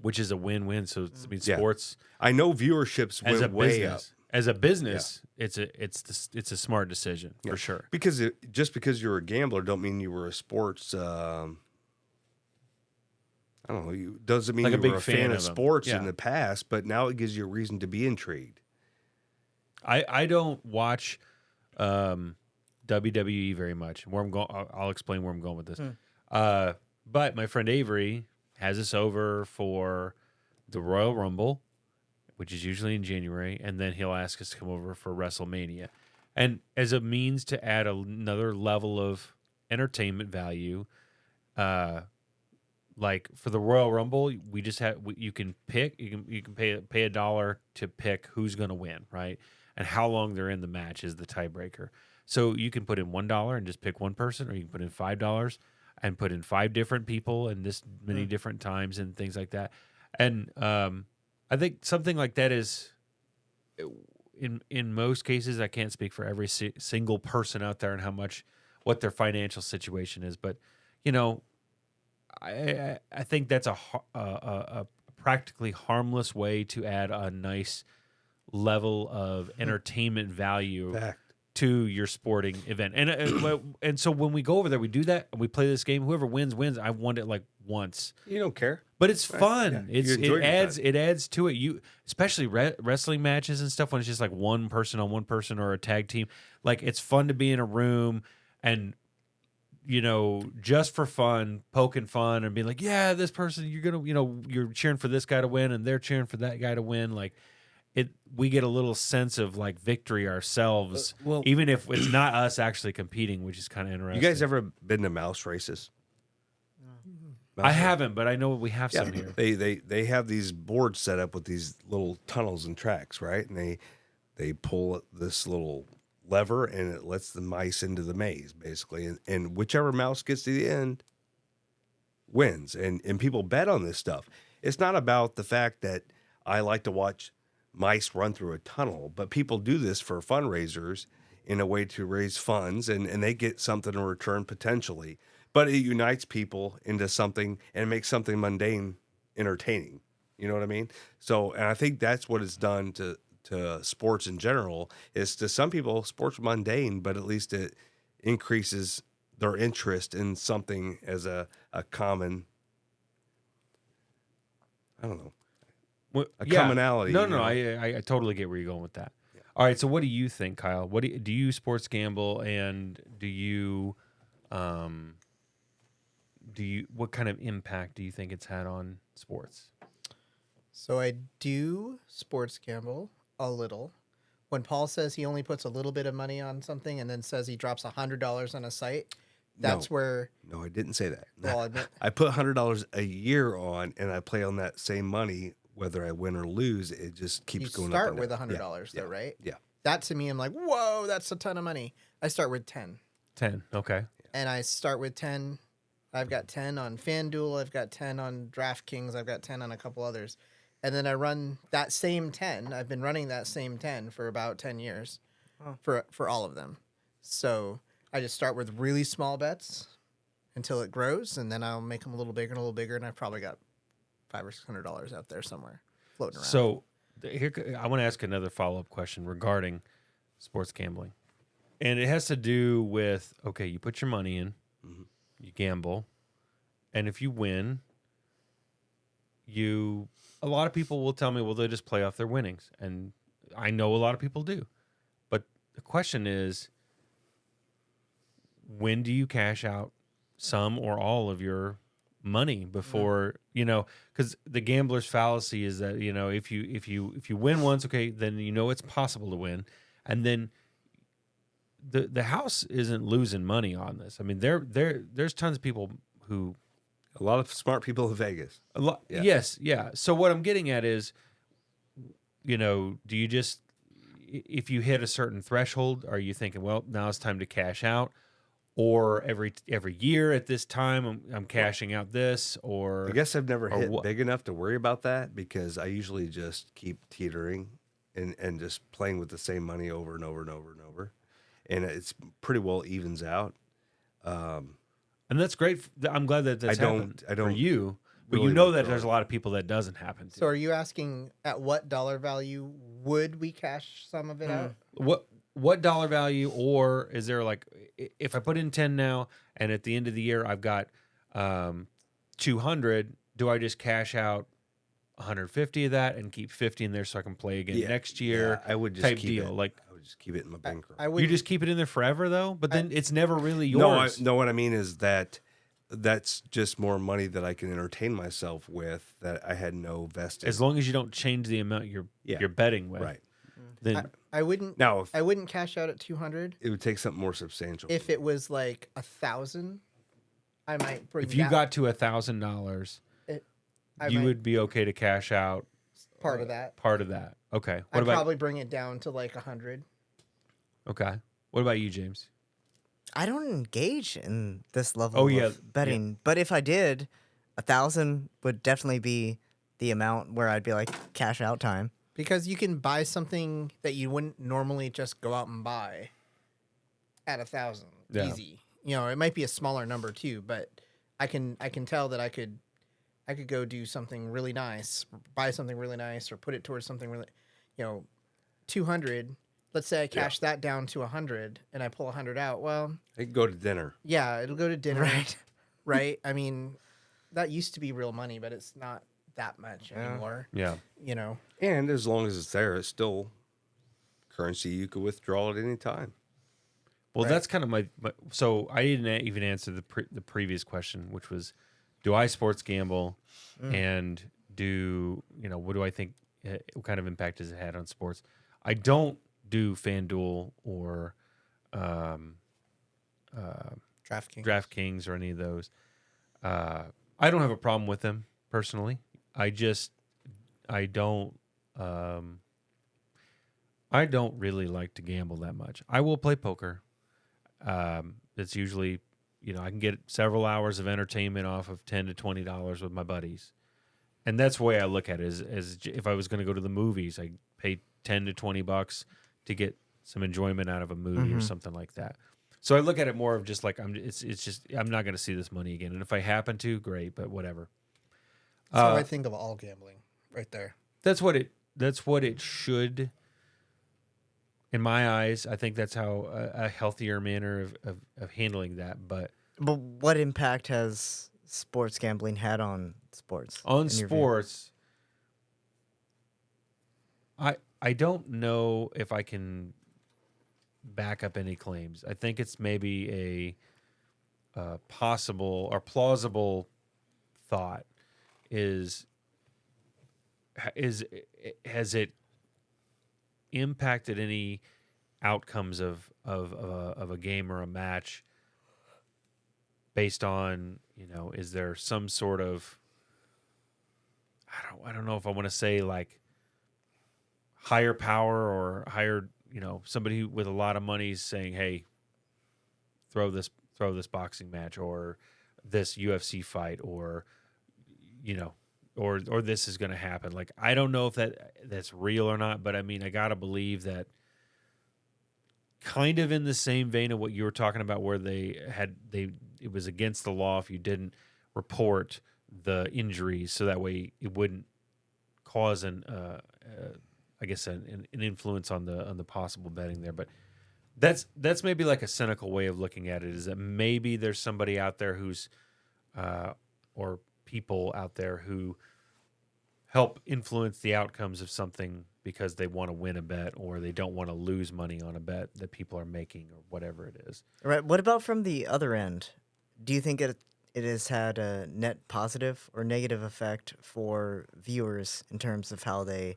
Which is a win-win. So Yeah. sports I know viewerships as a went way up. business, it's a smart decision for sure. Because just because you're a gambler don't mean you were a sports. I don't know. Doesn't mean Like a you big were a fan fan of of them. sports Yeah. in the past, but now it gives you a reason to be intrigued. I don't watch WWE very much. Where I'm going, I'll explain where I'm going with this. But my friend Avery has us over for the Royal Rumble, which is usually in January, and then he'll ask us to come over for WrestleMania. And as a means to add another level of entertainment value, like for the Royal Rumble, we just have you can pick you can pay $1 to pick who's going to win, right? And how long they're in the match is the tiebreaker. So you can put in $1 and just pick one person, or you can put in $5 and put in 5 different people and this many different times and things like that. And I think something like that is, in most cases, I can't speak for every single person out there and what their financial situation is, but you know, I think that's a practically harmless way to add a nice level of entertainment value Fact. to your sporting event. And so when we go over there, we do that and we play this game. Whoever wins. I've won it like once. You don't care. But it's fun. Yeah. You enjoy your It adds to it. You especially wrestling matches and stuff when it's just like one person on one person or a tag team. Like it's fun to be in a room and just for fun, poking fun and being like, yeah, this person you're cheering for this guy to win and they're cheering for that guy to win. Like we get a little sense of like victory ourselves, even if it's not us actually competing, which is kind of interesting. You guys ever been to mouse races? I haven't, but I know we have some here. They have these boards set up with these little tunnels and tracks, right? And they pull this little lever and it lets the mice into the maze, basically. And whichever mouse gets to the end wins. And people bet on this stuff. It's not about the fact that I like to watch mice run through a tunnel, but people do this for fundraisers in a way to raise funds, and they get something in return potentially. But it unites people into something and makes something mundane entertaining. You know what I mean? So, and I think that's what it's done to sports in general. Is to some people, sports are mundane, but at least it increases their interest in something as a common, I don't know, commonality. No, I totally get where you're going with that. Yeah. All right, so what do you think, Kyle? What do you sports gamble, and do you what kind of impact do you think it's had on sports? So I do sports gamble a little. When Paul says he only puts a little bit of money on something and then says he drops $100 on a site, that's where. No, I didn't say that. Well, I put $100 a year on, and I play on that same money, whether I win or lose. It just keeps going up. You start with $100 though, right? Yeah. That to me, I'm like, whoa, that's a ton of money. I start with 10. 10, okay. And I start with 10. I've got 10 on FanDuel. I've got 10 on DraftKings. I've got 10 on a couple others. And then I run that same 10. I've been running that same 10 for about 10 years for all of them. So I just start with really small bets until it grows, and then I'll make them a little bigger, and I've probably got $500 or $600 out there somewhere floating around. So here, I want to ask another follow-up question regarding sports gambling. And it has to do with, okay, you put your money in, you gamble, and if you win, a lot of people will tell me, well, they just play off their winnings. And I know a lot of people do. But the question is, when do you cash out some or all of your money before, because the gambler's fallacy is that, if you win once, okay, then it's possible to win. And then the house isn't losing money on this. I mean, there's tons of people who, a lot of smart people in Vegas. a lot, Yeah. yes, yeah. So what I'm getting at is, do you just, if you hit a certain threshold, are you thinking, well, now it's time to cash out? Or every year at this time, I'm cashing out this, or I guess I've never hit what? big enough to worry about that, because I usually just keep teetering and just playing with the same money over and over and over and over. And it's pretty well evens out. And that's great. I'm glad that that's happened I don't for you, but really you know look that for there's it. a lot of people that doesn't happen to. So are you asking at what dollar value would we cash some of it out? What dollar value, or is there like, if I put in 10 now and at the end of the year I've got 200, do I just cash out 150 of that and keep 50 in there so I can play again next year? I would just type keep deal. it. Like, I would just keep it in my bankroll. I would you just keep it in there forever though, but then it's never really yours. No, what I mean is that's just more money that I can entertain myself with, that I had no vested. As long as you don't change the amount you're betting with, Right. Then I wouldn't. Now, if I wouldn't cash out at 200. it would take something more substantial. If it was like 1,000, I might bring. if you that got to $1,000, I you might would be okay to cash out part of that. part of that. Okay. What I'd about probably bring it down to like 100. okay? What about you, James? I don't engage in this level Oh, yeah, of betting, but if I did, 1,000 would definitely be the amount where I'd be like, cash out time. Because you can buy something that you wouldn't normally just go out and buy at 1,000. Yeah. Easy. You know, it might be a smaller number too, but I can tell that I could go do something really nice, buy something really nice, or put it towards something really, 200. Let's say I cash that down to 100 and I pull 100 out. Well, I could go to dinner. yeah, it'll go to dinner. Right. Right? I mean, that used to be real money, but it's not that much Yeah. anymore. Yeah. And as long as it's there, it's still currency you could withdraw at any time. Well, Right. that's kind of my. So I didn't even answer the previous question, which was, do I sports gamble, and what do I think? What kind of impact has it had on sports? I don't do FanDuel or DraftKings. DraftKings or any of those. I don't have a problem with them personally. I don't really like to gamble that much. I will play poker. It's usually, I can get several hours of entertainment off of $10 to $20 with my buddies. And that's the way I look at it as if I was going to go to the movies, I pay $10 to $20 to get some enjoyment out of a movie or something like that. So I look at it more of just like, I'm not going to see this money again. And if I happen to, great, but whatever. That's how I think of all gambling right there. That's what it should. In my eyes, I think that's how a healthier manner of handling that. But what impact has sports gambling had on sports? on in your view? sports, I don't know if I can back up any claims. I think it's maybe a possible or plausible thought has it impacted any outcomes of a game or a match based on, is there some sort of, I don't know if I want to say like higher power or higher, somebody with a lot of money is saying, hey, throw this boxing match or this UFC fight or or this is going to happen. Like, I don't know if that's real or not, but I mean, I got to believe that kind of in the same vein of what you were talking about, where it was against the law if you didn't report the injuries, so that way it wouldn't cause an influence on the possible betting there. But that's maybe like a cynical way of looking at it, is that maybe there's somebody out there who's or people out there who help influence the outcomes of something because they want to win a bet or they don't want to lose money on a bet that people are making or whatever it is. Right. What about from the other end? Do you think it has had a net positive or negative effect for viewers in terms of how they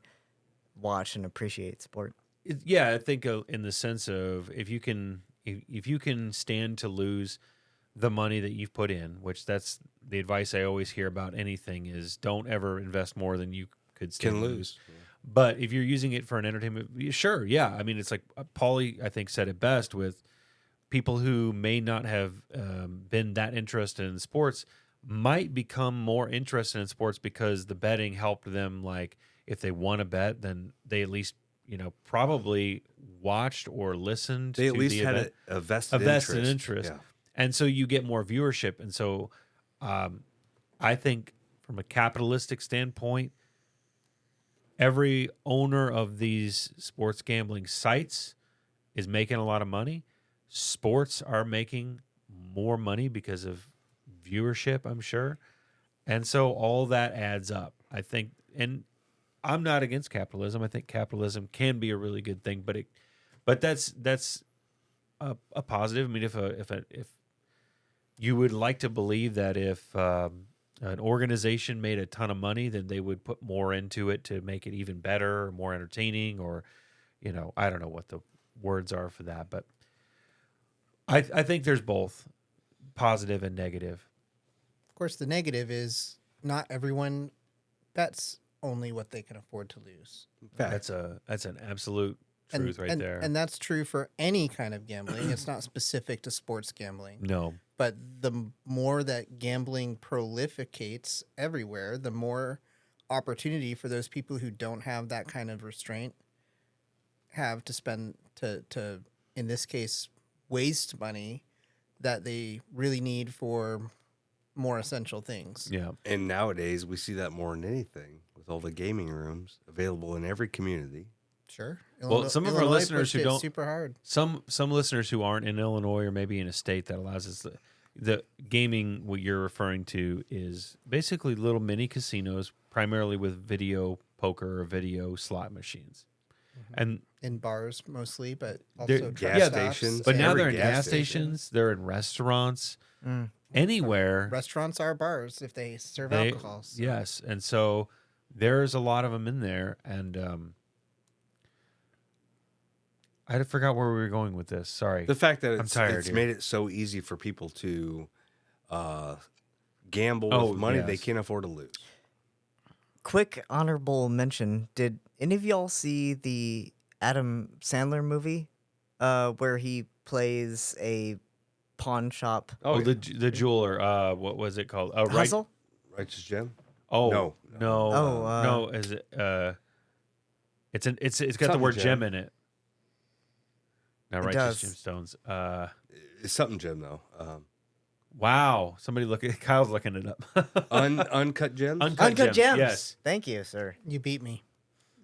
watch and appreciate sport? I think in the sense of if you can stand to lose the money that you've put in, which that's the advice I always hear about anything, is don't ever invest more than you could stand Can to lose. But if you're using it for an entertainment, sure, yeah. I mean, it's like Paulie, I think, said it best with people who may not have been that interested in sports might become more interested in sports because the betting helped them. Like, if they won a bet, then they at least, probably watched or listened They to at least the had event. a vested A vested interest. interest. Yeah. And so you get more viewership. And so I think from a capitalistic standpoint, every owner of these sports gambling sites is making a lot of money. Sports are making more money because of viewership, I'm sure. And so all that adds up, I think. And I'm not against capitalism. I think capitalism can be a really good thing, but that's a positive. I mean, if you would like to believe that if an organization made a ton of money, then they would put more into it to make it even better or more entertaining, or, I don't know what the words are for that, but I think there's both positive and negative. Of course, the negative is not everyone bets only what they can afford to lose. That's an absolute truth right there. And that's true for any kind of gambling. It's not specific to sports gambling. No. But the more that gambling prolificates everywhere, the more opportunity for those people who don't have that kind of restraint have to spend to in this case waste money that they really need for more essential things. Yeah. And nowadays, we see that more than anything with all the gaming rooms available in every community. Sure. Well, some of our Illinois listeners pushed who it don't- super hard. Some listeners who aren't in Illinois or maybe in a state that allows us the gaming what you're referring to is basically little mini casinos, primarily with video poker or video slot machines. And In bars mostly, but They're- also gas truck stops stations. but now Every they're in gas gas station. stations, they're in restaurants, Mm. anywhere. Restaurants are bars if they serve They- alcohol. So. Yes, and so there's a lot of them in there, and I forgot where we were going with this. Sorry. The fact that I'm it's, tired it's here. made it so easy for people to gamble Oh, with money they yes. can't afford to lose. Quick honorable mention: did any of y'all see the Adam Sandler movie, where he plays a pawn shop Oh, yeah. the jeweler. What was it called? Right. hustle? Righteous Gem? Oh No. no. Oh, no. Is it? It's got the Something word gem. gem in it. Not It righteous does. gemstones. It's something Gem, though. Wow. Somebody look at Kyle's looking it up. Uncut Gems? Uncut Gems. Yes. Thank you, sir. You beat me.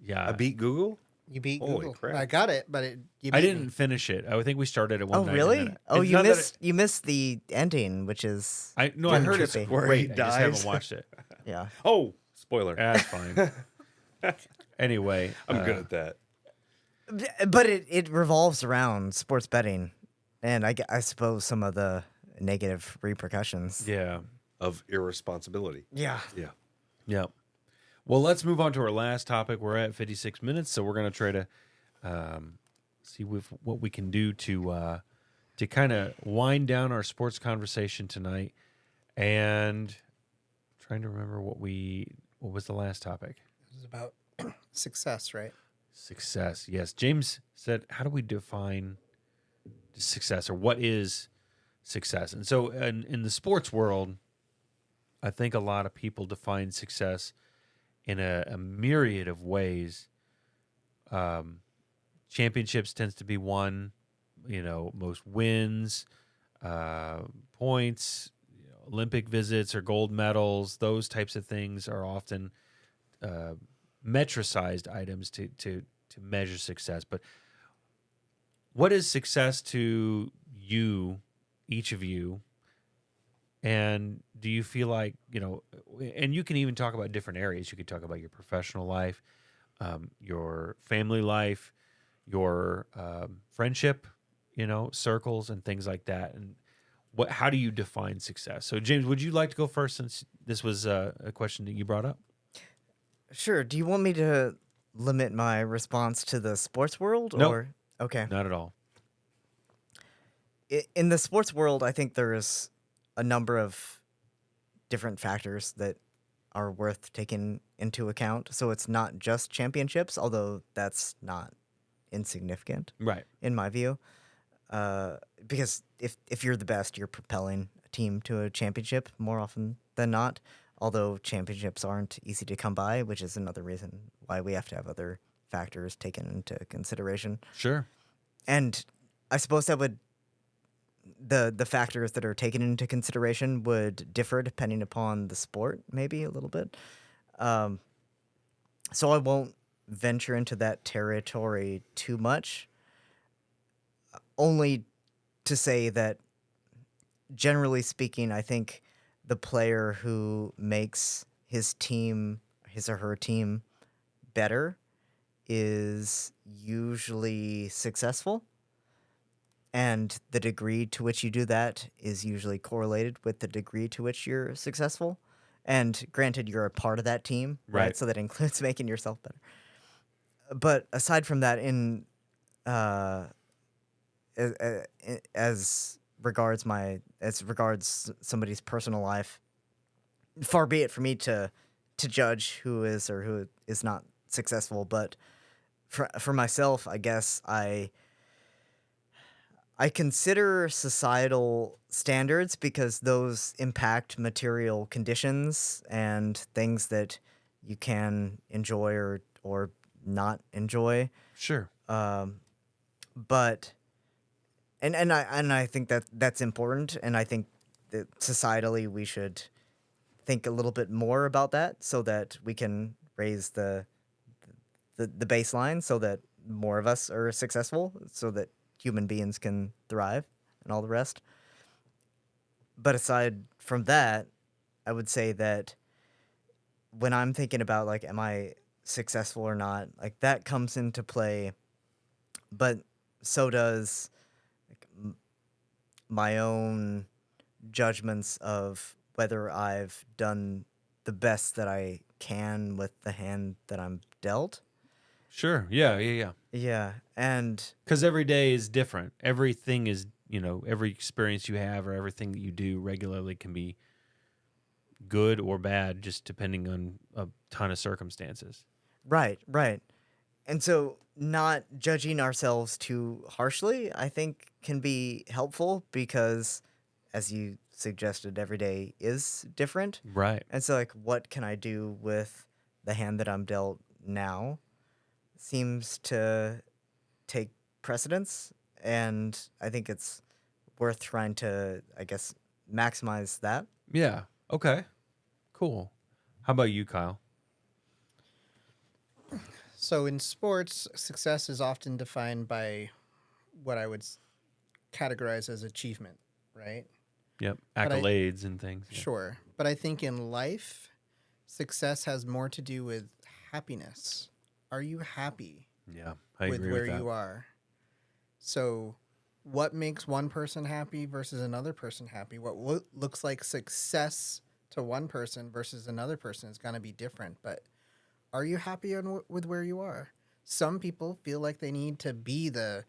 Yeah. I beat Google? You beat Holy Google. crap. I got it, but you beat I didn't me. finish it. I think we started at one Oh, night. and really? then Oh, it's you not that missed the ending, which is I no, I Really heard it's trippy. Where great. he I just haven't dies. watched it. yeah. Oh, spoiler. That's fine. Anyway, I'm good at that. But it revolves around sports betting, and I suppose some of the negative repercussions. Yeah. Of irresponsibility. Yeah. Yeah. Yeah. Well, let's move on to our last topic. We're at 56 minutes, so we're going to try to see what we can do to kind of wind down our sports conversation tonight. And trying to remember what was the last topic? It was about success, right? Success. Yes. James said, how do we define success, or what is success? And so in the sports world, I think a lot of people define success in a myriad of ways. Championships tends to be one, most wins, points, Olympic visits or gold medals. Those types of things are often metricized items to measure success. But what is success to you, each of you? And do you feel like, and you can even talk about different areas. You could talk about your professional life, your family life, your friendship, circles and things like that. And how do you define success? So, James, would you like to go first, since this was a question that you brought up? Sure. Do you want me to limit my response to the sports world? Nope. Or okay. Not at all. In the sports world, I think there's a number of different factors that are worth taking into account. So it's not just championships, although that's not insignificant Right. in my view. Because if you're the best, you're propelling a team to a championship more often than not. Although championships aren't easy to come by, which is another reason why we have to have other factors taken into consideration. Sure. And I suppose that would the factors that are taken into consideration would differ depending upon the sport, maybe a little bit. So I won't venture into that territory too much. Only to say that, generally speaking, I think the player who makes his or her team better is usually successful. And the degree to which you do that is usually correlated with the degree to which you're successful. And granted, you're a part of that team, right? Right. So that includes making yourself better. But aside from that, as regards somebody's personal life, far be it for me to judge who is or who is not successful. But for myself, I guess I consider societal standards because those impact material conditions and things that you can enjoy or not enjoy. Sure. But I think that that's important, and I think that societally we should think a little bit more about that so that we can raise the baseline so that more of us are successful, so that human beings can thrive and all the rest. But aside from that, I would say that when I'm thinking about like, am I successful or not, like that comes into play, but so does like, my own judgments of whether I've done the best that I can with the hand that I'm dealt. Sure. Yeah. Yeah, and Because every day is different. Everything is, every experience you have or everything that you do regularly can be good or bad, just depending on a ton of circumstances. right. And so not judging ourselves too harshly, I think can be helpful because as you suggested, every day is different. Right. And so like what can I do with the hand that I'm dealt now seems to take precedence, and I think it's worth trying to, I guess, maximize that. Yeah. Okay. Cool. How about you, Kyle? So in sports, success is often defined by what I would categorize as achievement, right? Yep. But I- Accolades and things. Yeah. Sure. But I think in life, success has more to do with happiness. Are you happy Yeah. I with agree where with that. you are? So, what makes one person happy versus another person happy? What looks like success to one person versus another person is going to be different. But are you happy with where you are? Some people feel like they need to be the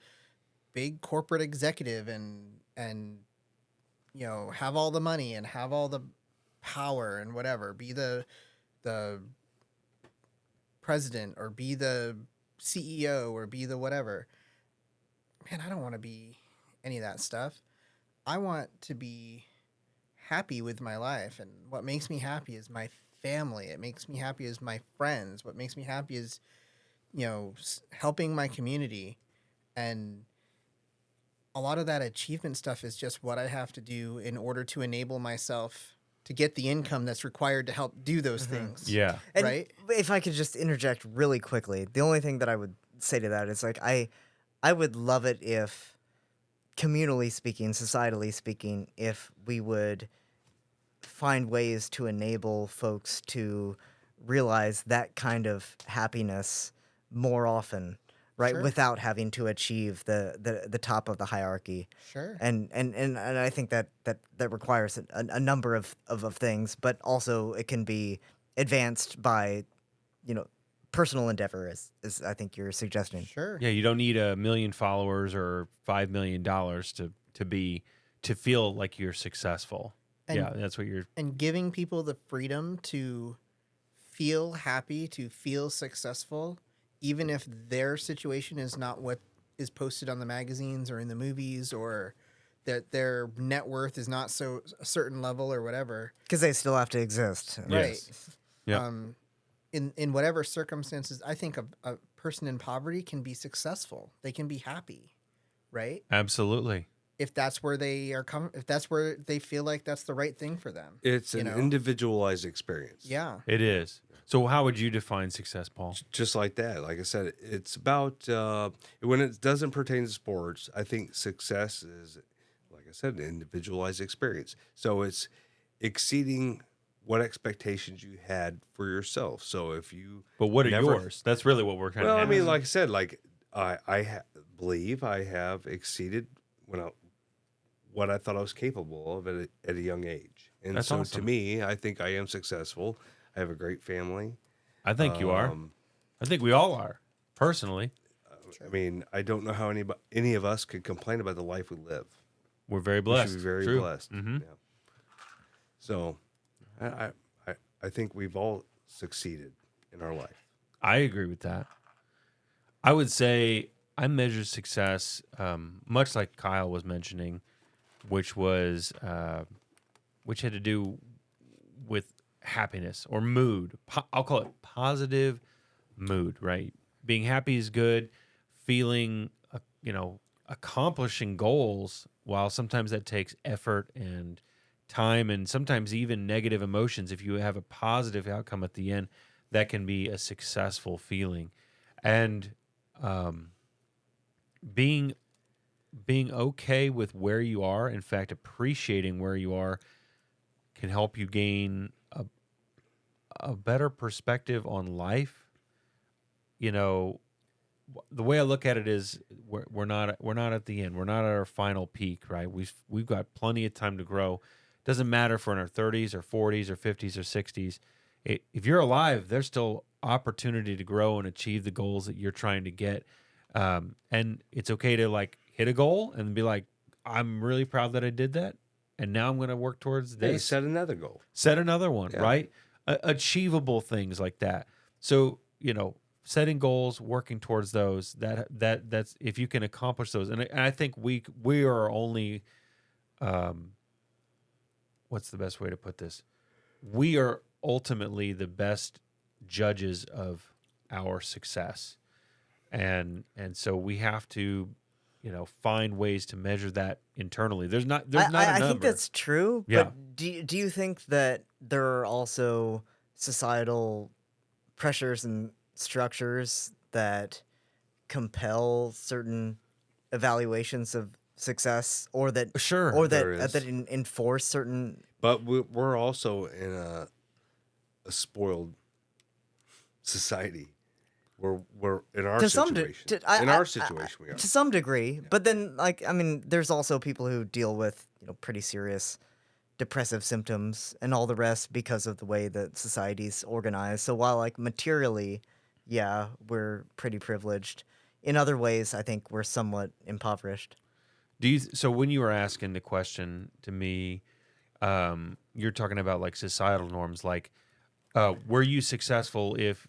big corporate executive and have all the money and have all the power and whatever, be the president or be the CEO or be the whatever. Man, I don't want to be any of that stuff. I want to be happy with my life, and what makes me happy is my family. It makes me happy is my friends. What makes me happy is helping my community. And a lot of that achievement stuff is just what I have to do in order to enable myself to get the income that's required to help do those things. Yeah. And Right? if I could just interject really quickly, the only thing that I would say to that is like I would love it if, communally speaking, societally speaking, if we would find ways to enable folks to realize that kind of happiness more often, right? Sure. Without having to achieve the top of the hierarchy. Sure. And I think that requires a number of things, but also it can be advanced by, personal endeavor, as I think you're suggesting. Sure. Yeah. You don't need 1 million followers or $5 million to feel like you're successful. And- yeah. That's what you're. And giving people the freedom to feel happy, to feel successful, even if their situation is not what is posted on the magazines or in the movies, or that their net worth is not so a certain level or whatever. Because they still have to exist. Right. Yes. Yeah. In whatever circumstances, I think a person in poverty can be successful. They can be happy, right? Absolutely. If that's where they are if that's where they feel like that's the right thing for them. It's You an know? individualized experience. Yeah. It is. So, how would you define success, Paul? Just like that. Like I said, it's about when it doesn't pertain to sports, I think success is, like I said, an individualized experience. So it's exceeding what expectations you had for yourself. So if you But what are never- yours? That's really what we're kind well, of. I mean, like I said, like believe I have exceeded what I thought I was capable of at a young age. And That's so to awesome. me, I think I am successful. I have a great family. I think you are. Um, I think we all are, personally. I mean, I don't know how any of us could complain about the life we live. We're very We blessed. should be very True. blessed. Mhm. Yeah. So, I think we've all succeeded in our life. I agree with that. I would say I measure success much like Kyle was mentioning, which was which had to do with happiness or mood. I'll call it positive mood, right? Being happy is good. Feeling, accomplishing goals, while sometimes that takes effort and time and sometimes even negative emotions. If you have a positive outcome at the end, that can be a successful feeling. And um, being being okay with where you are, in fact, appreciating where you are, can help you gain a better perspective on life. You know, the way I look at it is we're not at the end. We're not at our final peak, right? We've got plenty of time to grow. Doesn't matter if we're in our 30s or 40s or 50s or 60s. If you're alive, there's still opportunity to grow and achieve the goals that you're trying to get. And it's okay to like hit a goal and be like, I'm really proud that I did that, and now I'm going to work towards Hey, this. set another goal. Set another one, Yeah. right? Achievable things like that. So, setting goals, working towards those, that's if you can accomplish those. And I think we are only what's the best way to put this? We are ultimately the best judges of our success. And so we have to, find ways to measure that internally. There's not a number. I think that's true. Yeah. But do you think that there are also societal pressures and structures that compel certain evaluations of success, or that Sure. or There that is. enforce certain? But we're also in a spoiled society. We're in our To some situation. I- In I- our I- situation, we are. To some degree, but then there's also people who deal with pretty serious depressive symptoms and all the rest because of the way that society's organized. So while materially, yeah, we're pretty privileged, in other ways I think we're somewhat impoverished. So when you were asking the question to me, you're talking about like societal norms, like were you successful if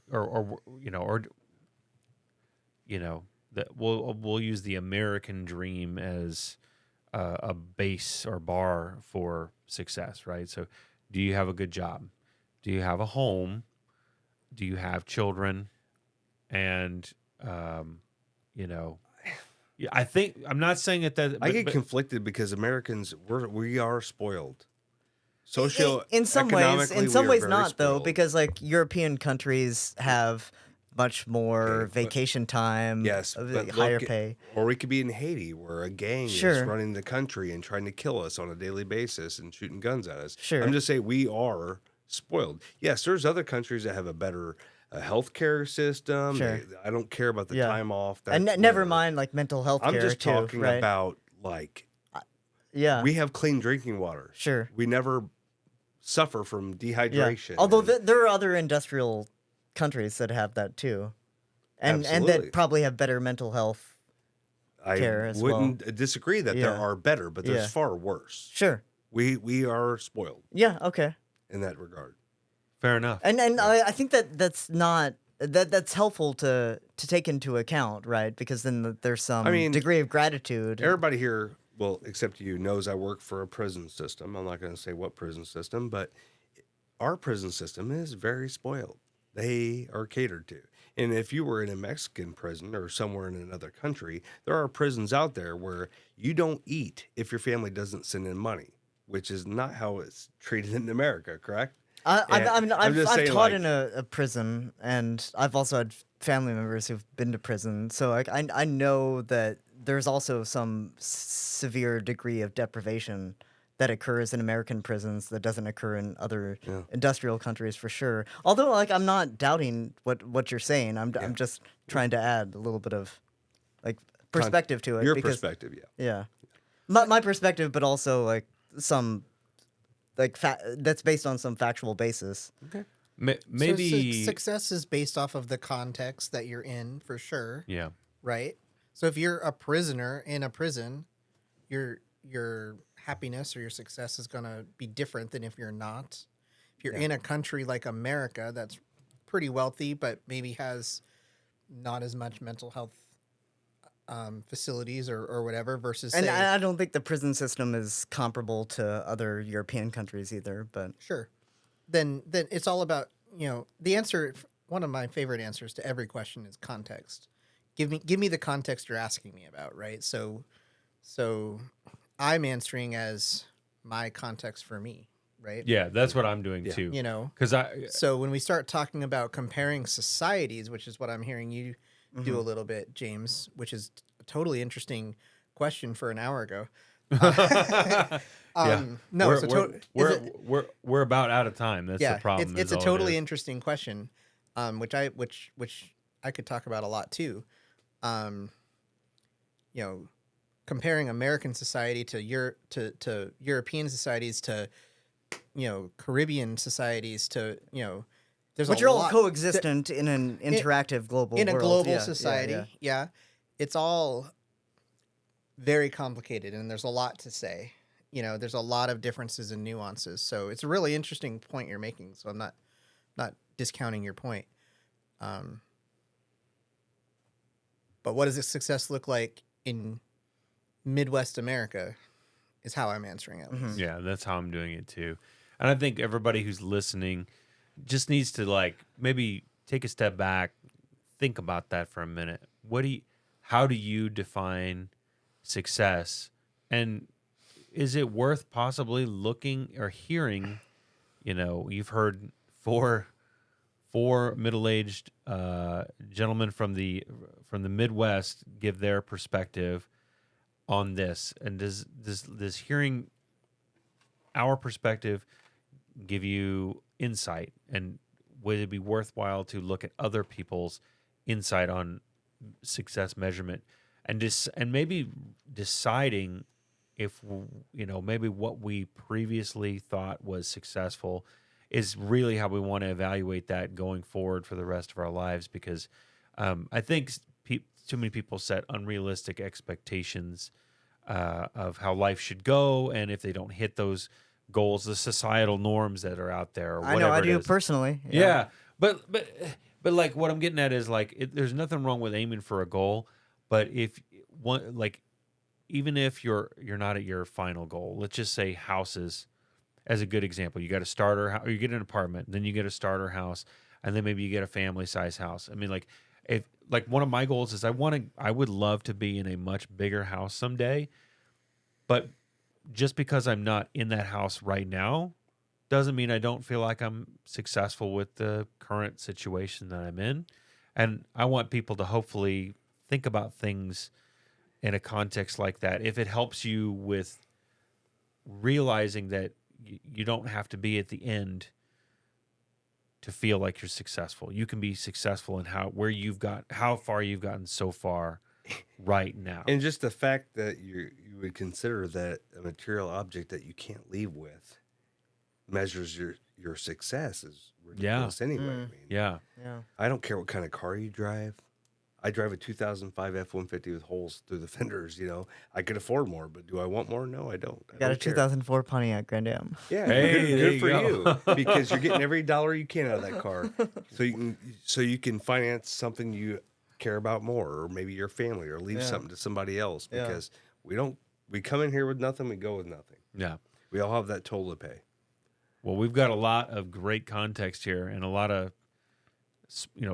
that we'll use the American dream as a base or bar for success, right? So do you have a good job? Do you have a home? Do you have children? And yeah, I think I'm not saying that I get but- conflicted because Americans we are spoiled. In some ways, Socioeconomically, we are very not though, spoiled. because European countries have much more Okay, but- vacation time, Yes, but higher look at- pay. Or we could be in Haiti, where a gang is Sure. running the country and trying to kill us on a daily basis and shooting guns at us. Sure. I'm just saying we are spoiled. Yes, there's other countries that have a better healthcare system. Sure. I don't care about the Yeah. time off. And that's never whatever. mind mental health I'm care just too, talking right? about Yeah, we have clean drinking water. sure. We never suffer from Yeah. dehydration. Although and- there are other industrial countries that have that too, and Absolutely. that probably have better mental health. care I as well. wouldn't disagree that there Yeah. are better, but there's Yeah. far worse. Sure. We are spoiled Yeah. Okay. in that regard. fair enough. And I think that's not that's helpful to take into account, right? Because then there's some I mean, degree of gratitude. Everybody here, well, except you, knows I work for a prison system. I'm not going to say what prison system, but our prison system is very spoiled. They are catered to. And if you were in a Mexican prison or somewhere in another country, there are prisons out there where you don't eat if your family doesn't send in money, which is not how it's treated in America, correct? And I've just saying, taught like- in a prison, and I've also had family members who've been to prison. So I know that there's also some severe degree of deprivation that occurs in American prisons that doesn't occur in other Yeah. industrial countries for sure. Although I'm not doubting what you're saying. I'm just trying to add a little bit of perspective to it. Your because, perspective, yeah. Yeah. My perspective, but also some that's based on some factual basis. Maybe success is based off of the context that you're in, for sure, yeah. right? So if you're a prisoner in a prison, your happiness or your success is going to be different than if you're not. If you're in a country like America that's pretty wealthy but maybe has not as much mental health facilities or whatever versus And say, I don't think the prison system is comparable to other European countries either. But sure, then it's all about, the answer. One of my favorite answers to every question is context. Give me the context you're asking me about, right? So I'm answering as my context for me, right? Yeah, that's what I'm doing Yeah. too. Because Because so when we start talking about comparing societies, which is what I'm hearing you do a little bit, James, which is a totally interesting question for an hour ago. No, we're, it's a to- we're, is it- we're about out of time. That's yeah, the problem. It's is a all it totally is. interesting question, which I could talk about a lot too. You know, comparing American society to European societies to Caribbean societies to there's which a are all lot coexistent in an interactive global in a world. global Yeah, society. Yeah, it's all very complicated, and there's a lot to say. There's a lot of differences and nuances. So it's a really interesting point you're making. So I'm not discounting your point. But what does a success look like in Midwest America is how I'm answering it. Mhm. Yeah, that's how I'm doing it too. And I think everybody who's listening just needs to maybe take a step back, think about that for a minute. How do you define success? And is it worth possibly looking or hearing, you've heard four middle-aged gentlemen from the Midwest give their perspective on this, and does hearing our perspective give you insight, and would it be worthwhile to look at other people's insight on success measurement, and maybe deciding if maybe what we previously thought was successful is really how we want to evaluate that going forward for the rest of our lives, because I think too many people set unrealistic expectations of how life should go, and if they don't hit those goals, the societal norms that are out there, or I whatever know I it do is. personally. Yeah, but like what I'm getting at is there's nothing wrong with aiming for a goal, but even if you're not at your final goal, let's just say houses as a good example. You got a starter house, or you get an apartment, then you get a starter house, and then maybe you get a family size house. I mean, if one of my goals is I would love to be in a much bigger house someday, but just because I'm not in that house right now doesn't mean I don't feel like I'm successful with the current situation that I'm in. And I want people to hopefully think about things in a context like that. If it helps you with realizing that you don't have to be at the end to feel like you're successful. You can be successful in how far you've gotten so far right now. And just the fact that you would consider that a material object that you can't leave with measures your success is ridiculous anyway. I mean, Yeah. Yeah. I don't care what kind of car you drive. I drive a 2005 F-150 with holes through the fenders. I could afford more, but do I want more? No, I don't. I Got a don't care. 2004 Pontiac Grand Am. Yeah, Hey, there good you for go. you because you're getting every dollar you can out of that car, so you can finance something you care about more, or maybe your family, or leave Yeah. something to somebody else. Yeah. Because we come in here with nothing, we go with nothing. Yeah. We all have that toll to pay. Well, we've got a lot of great context here, and a lot of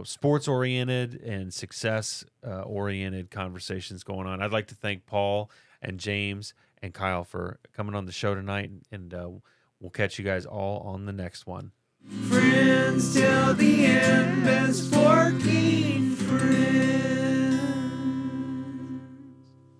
sports oriented and success oriented conversations going on. I'd like to thank Paul and James and Kyle for coming on the show tonight, and we'll catch you guys all on the next one. Friends till the end, best